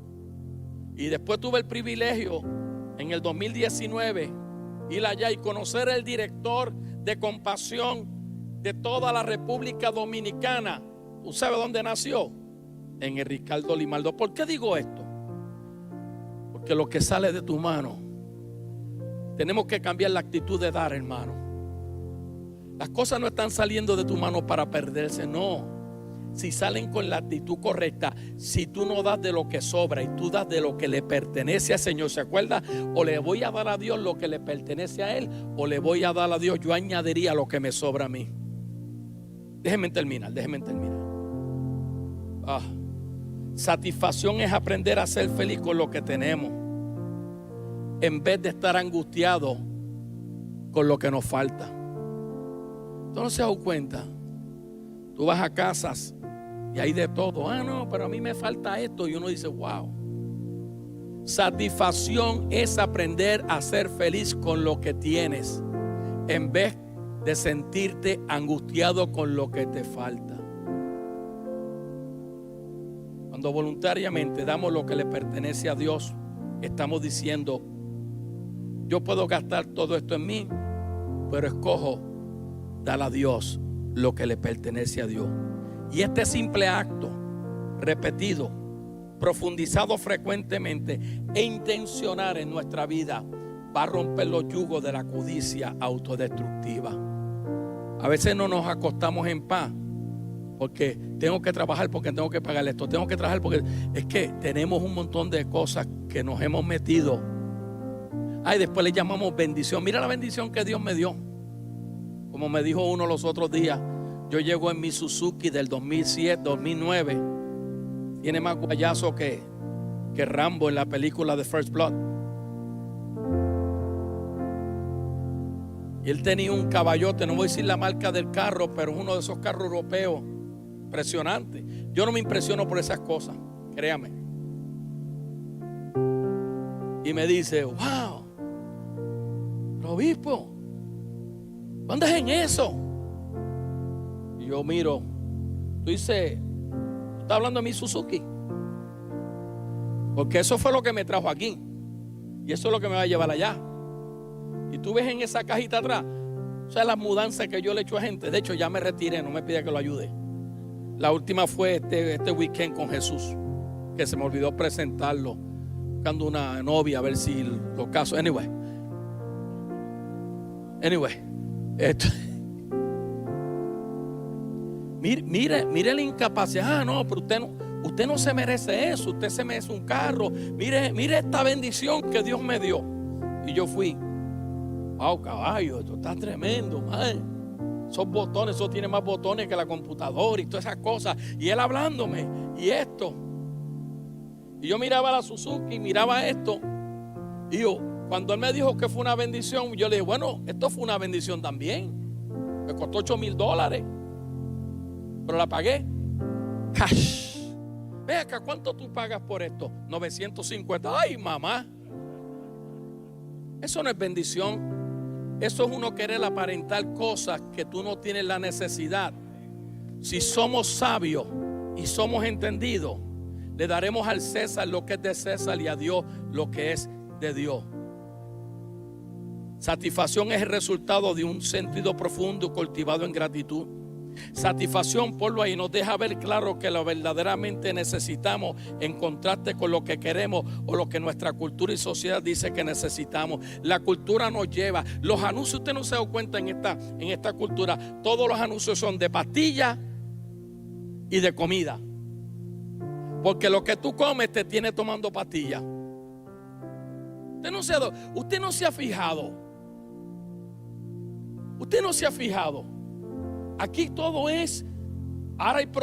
Y después tuve el privilegio en el 2019 ir allá y conocer al director de Compasión de toda la República Dominicana. ¿Tú sabes dónde nació? En el Ricardo Limaldo. ¿Por qué digo esto? Porque lo que sale de tu mano, tenemos que cambiar la actitud de dar, hermano. Las cosas no están saliendo de tu mano para perderse, no. Si salen con la actitud correcta, si tú no das de lo que sobra y tú das de lo que le pertenece al Señor, ¿se acuerda? O le voy a dar a Dios lo que le pertenece a Él, o le voy a dar a Dios, yo añadiría lo que me sobra a mí. Déjenme terminar. Satisfacción es aprender a ser feliz con lo que tenemos, en vez de estar angustiado con lo que nos falta. ¿Tú no se has dado cuenta? Tú vas a casas y hay de todo. No, pero a mí me falta esto. Y uno dice, wow. Satisfacción es aprender a ser feliz con lo que tienes, en vez de sentirte angustiado con lo que te falta. Cuando voluntariamente damos lo que le pertenece a Dios, estamos diciendo, yo puedo gastar todo esto en mí, pero escojo dar a Dios lo que le pertenece a Dios. Y este simple acto, repetido, profundizado frecuentemente e intencional en nuestra vida, va a romper los yugos de la codicia autodestructiva. A veces no nos acostamos en paz porque tengo que trabajar, porque tengo que pagar esto, tengo que trabajar porque es que tenemos un montón de cosas que nos hemos metido. Después le llamamos bendición. Mira la bendición que Dios me dio. Como me dijo uno los otros días, yo llego en mi Suzuki del 2007, 2009. Tiene más guayazo que Rambo en la película de First Blood. Y él tenía un caballote, no voy a decir la marca del carro, pero uno de esos carros europeos impresionante. Yo no me impresiono por esas cosas, créame. Y me dice, wow, pero obispo, ¿dónde es en eso? Y yo miro, tú dices, ¿tú estás hablando de mi Suzuki? Porque eso fue lo que me trajo aquí, y eso es lo que me va a llevar allá. Y tú ves en esa cajita atrás, o sea, las mudanzas que yo le echo a gente. De hecho, ya me retiré, no me pida que lo ayude. La última fue este weekend con Jesús, que se me olvidó presentarlo, buscando una novia a ver si lo caso. Anyway, Mire la incapacidad. No, pero usted no se merece eso. Usted se merece un carro. Mire esta bendición que Dios me dio. Y yo fui. Wow, caballo, esto está tremendo, man. Esos botones, eso tiene más botones que la computadora y todas esas cosas. Y él hablándome. Y esto. Y yo miraba la Suzuki, miraba esto. Y yo, cuando él me dijo que fue una bendición, yo le dije, bueno, esto fue una bendición también. Me costó $8,000. Pero la pagué cash. Ve acá, ¿cuánto tú pagas por esto? 950. Ay, mamá. Eso no es bendición. Eso es uno querer aparentar cosas que tú no tienes la necesidad. Si somos sabios y somos entendidos, le daremos al César lo que es de César y a Dios lo que es de Dios. Satisfacción es el resultado de un sentido profundo cultivado en gratitud. Satisfacción, ponlo ahí, nos deja ver claro que lo verdaderamente necesitamos en contraste con lo que queremos o lo que nuestra cultura y sociedad dice que necesitamos. La cultura nos lleva, los anuncios, usted no se da cuenta en esta cultura, todos los anuncios son de pastillas y de comida, porque lo que tú comes te tiene tomando pastillas. Usted no se ha fijado. Usted no se ha fijado. Aquí todo es.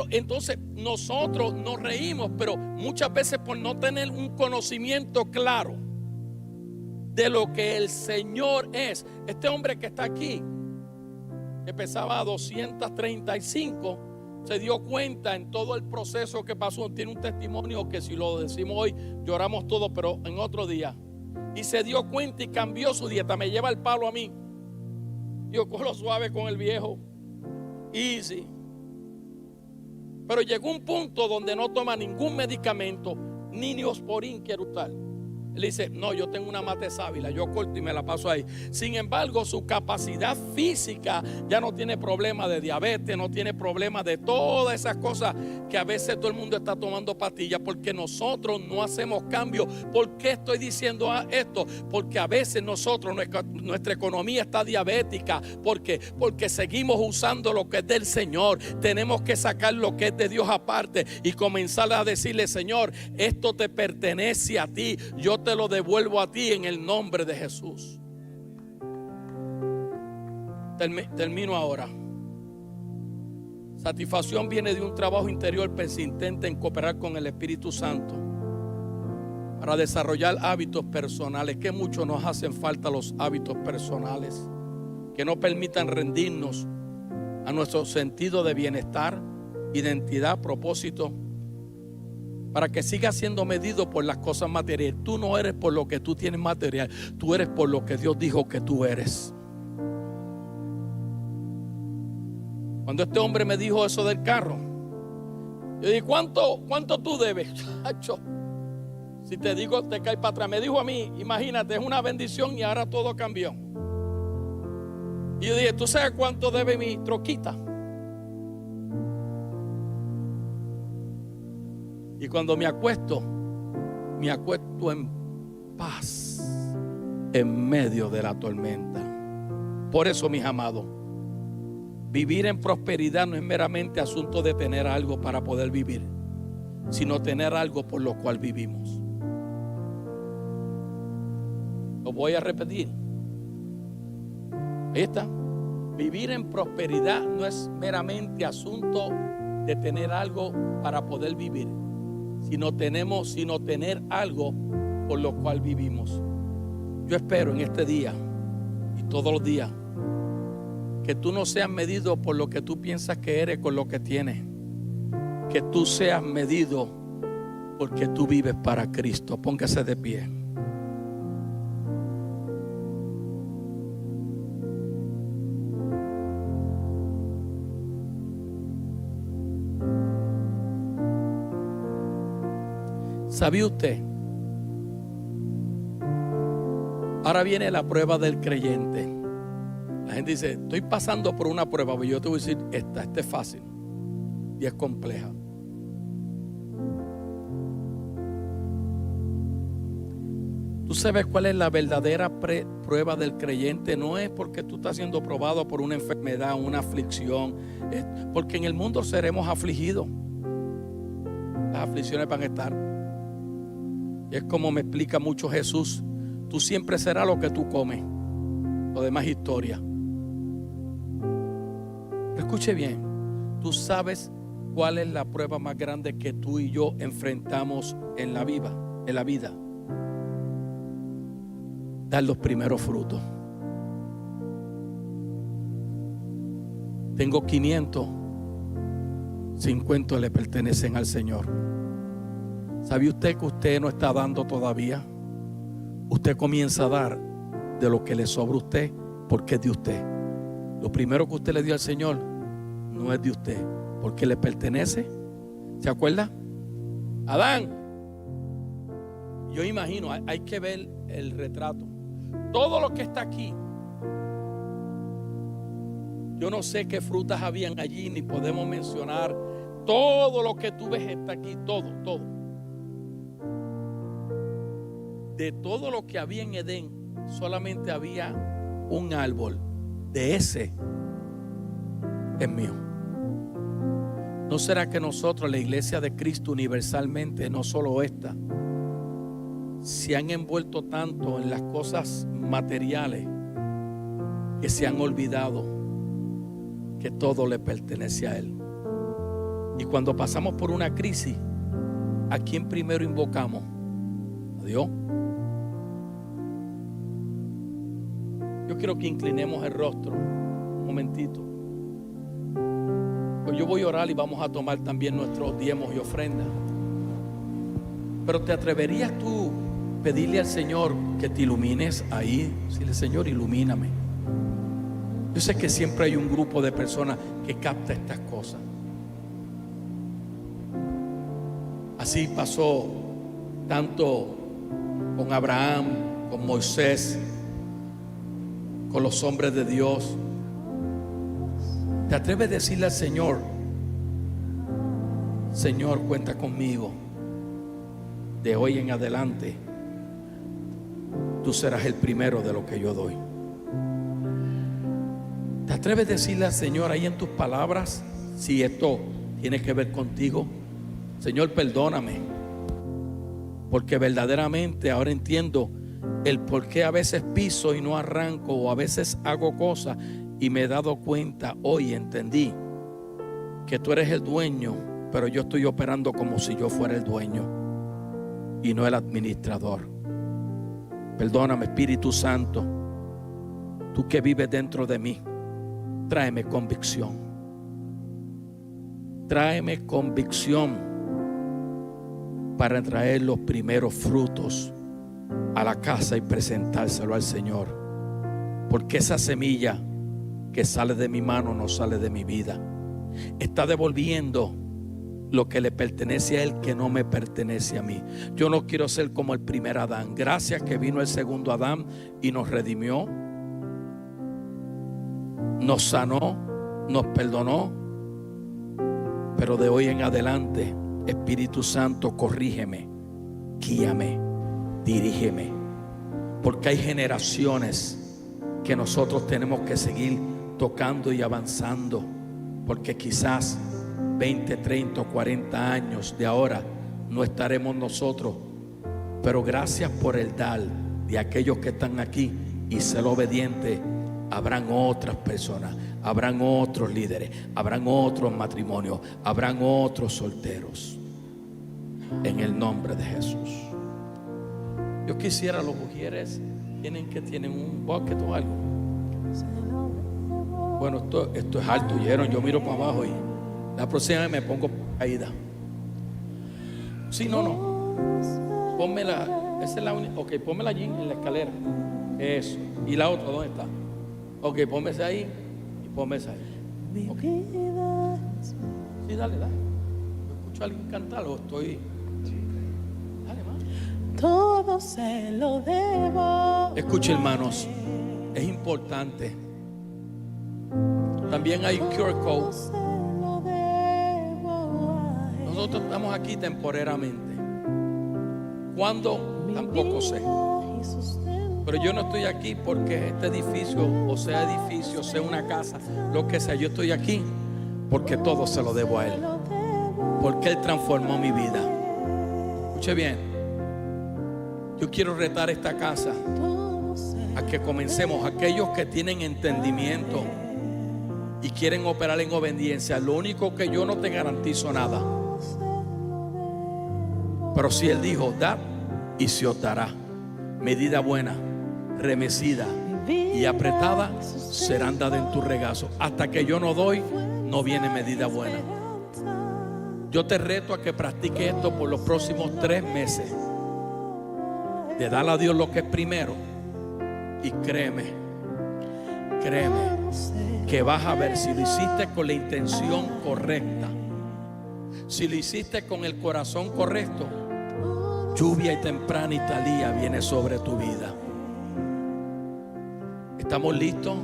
Entonces nosotros nos reímos, pero muchas veces por no tener un conocimiento claro de lo que el Señor es. Este hombre que está aquí, que pesaba 235, se dio cuenta en todo el proceso que pasó. Tiene un testimonio que si lo decimos hoy lloramos todos, pero en otro día. Y se dio cuenta y cambió su dieta. Me lleva el palo a mí. Yo cojo suave con el viejo. Easy. Pero llegó un punto donde no toma ningún medicamento, ni Neosporin quiere usar. Él dice, no, yo tengo una mate sábila, yo corto y me la paso ahí. Sin embargo, su capacidad física ya no tiene problema de diabetes, no tiene problema de todas esas cosas que a veces todo el mundo está tomando pastillas, porque nosotros no hacemos cambios. ¿Por qué estoy diciendo esto? Porque a veces nosotros, nuestra economía está diabética. ¿Por qué? Porque seguimos usando lo que es del Señor. Tenemos que sacar lo que es de Dios aparte y comenzar a decirle, Señor, esto te pertenece a ti. Yo te lo devuelvo a ti en el nombre de Jesús. Termino ahora. Satisfacción viene de un trabajo interior persistente en cooperar con el Espíritu Santo para desarrollar hábitos personales. Que mucho nos hacen falta los hábitos personales que nos permitan rendirnos a nuestro sentido de bienestar, identidad, propósito, para que siga siendo medido por las cosas materiales. Tú no eres por lo que tú tienes material, tú eres por lo que Dios dijo que tú eres. Cuando este hombre me dijo eso del carro, yo dije, ¿cuánto tú debes? Si te digo, te caes para atrás. Me dijo a mí, imagínate, es una bendición y ahora todo cambió. Y yo dije, ¿tú sabes cuánto debe mi troquita? Y cuando me acuesto en paz en medio de la tormenta. Por eso, mis amados, vivir en prosperidad no es meramente asunto de tener algo para poder vivir, sino tener algo por lo cual vivimos. Lo voy a repetir. Ahí está. Vivir en prosperidad no es meramente asunto de tener algo para poder vivir, sino tener algo por lo cual vivimos. Yo espero en este día y todos los días que tú no seas medido por lo que tú piensas que eres con lo que tienes, que tú seas medido porque tú vives para Cristo. Póngase de pie. ¿Sabía usted? Ahora viene la prueba del creyente. La gente dice, estoy pasando por una prueba, pero yo te voy a decir, esta es fácil y es compleja. Tú sabes cuál es la verdadera prueba del creyente. No es porque tú estás siendo probado por una enfermedad, una aflicción. Es porque en el mundo seremos afligidos. Las aflicciones van a estar. Y es como me explica mucho Jesús. Tú siempre serás lo que tú comes. Lo demás es historia. Pero escuche bien. Tú sabes cuál es la prueba más grande que tú y yo enfrentamos en la vida. Dar los primeros frutos. Tengo 500, 50 le pertenecen al Señor. ¿Sabe usted que usted no está dando todavía? Usted comienza a dar de lo que le sobra a usted, porque es de usted. Lo primero que usted le dio al Señor no es de usted, porque le pertenece. ¿Se acuerda? Adán. Yo imagino, hay que ver el retrato. Todo lo que está aquí, yo no sé qué frutas habían allí, ni podemos mencionar. Todo lo que tú ves está aquí, todo. De todo lo que había en Edén, solamente había un árbol. De ese es mío. ¿No será que nosotros, la iglesia de Cristo universalmente, no solo esta, se han envuelto tanto en las cosas materiales que se han olvidado que todo le pertenece a Él? Y cuando pasamos por una crisis, ¿a quién primero invocamos? A Dios. Yo quiero que inclinemos el rostro un momentito. Pues yo voy a orar y vamos a tomar también nuestros diezmos y ofrendas. Pero ¿te atreverías tú pedirle al Señor que te ilumines ahí? Dile: Señor, ilumíname. Yo sé que siempre hay un grupo de personas que capta estas cosas. Así pasó tanto con Abraham, con Moisés, con los hombres de Dios. ¿Te atreves a decirle al Señor: Señor, cuenta conmigo? De hoy en adelante tú serás el primero de lo que yo doy. ¿Te atreves a decirle al Señor ahí en tus palabras, si esto tiene que ver contigo? Señor, perdóname, porque verdaderamente ahora entiendo el por qué a veces piso y no arranco, o a veces hago cosas y me he dado cuenta, hoy entendí que tú eres el dueño, pero yo estoy operando como si yo fuera el dueño y no el administrador. Perdóname, Espíritu Santo, tú que vives dentro de mí, tráeme convicción. Tráeme convicción para traer los primeros frutos a la casa y presentárselo al Señor. Porque esa semilla que sale de mi mano no sale de mi vida. Está devolviendo lo que le pertenece a Él, que no me pertenece a mí. Yo no quiero ser como el primer Adán. Gracias que vino el segundo Adán y nos redimió, nos sanó, nos perdonó. Pero de hoy en adelante, Espíritu Santo, corrígeme, guíame, dirígeme, porque hay generaciones que nosotros tenemos que seguir tocando y avanzando, porque quizás 20, 30 o 40 años de ahora no estaremos nosotros, pero gracias por el dar de aquellos que están aquí y ser obediente. Habrán otras personas, habrán otros líderes, habrán otros matrimonios, habrán otros solteros, en el nombre de Jesús. Yo quisiera, los mujeres tienen un bucket o algo. Bueno, esto es alto, ¿oyeron? Yo miro para abajo y la próxima vez me pongo caída. Sí, no. Pónmela, esa es la única. Ok, pónmela allí en la escalera. Eso. ¿Y la otra dónde está? Ok, pónmese ahí y pónmese ahí. Okay. Sí, dale. Yo escucho a alguien cantar o estoy. Dale, más. Todo se lo debo. Escuche, hermanos, es importante. También hay un QR code. Nosotros estamos aquí temporariamente. ¿Cuándo? Tampoco sé. mi sustento. Pero yo no estoy aquí porque este edificio, sea una casa, lo que sea. Yo estoy aquí porque todo se lo debo a Él. Lo debo. Porque Él transformó mi vida. Escuche bien. Yo quiero retar esta casa Todo se a que comencemos. Aquellos que tienen entendimiento y quieren operar en obediencia. Lo único que yo no te garantizo nada. Pero si Él dijo, dad y se os dará. Medida buena, remecida y apretada serán dadas en tu regazo. Hasta que yo no doy, no viene medida buena. Yo te reto a que practique esto por los próximos 3 meses. De darle a Dios lo que es primero. Y créeme que vas a ver si lo hiciste con la intención correcta, si lo hiciste con el corazón correcto, lluvia y temprana Italia viene sobre tu vida. ¿Estamos listos?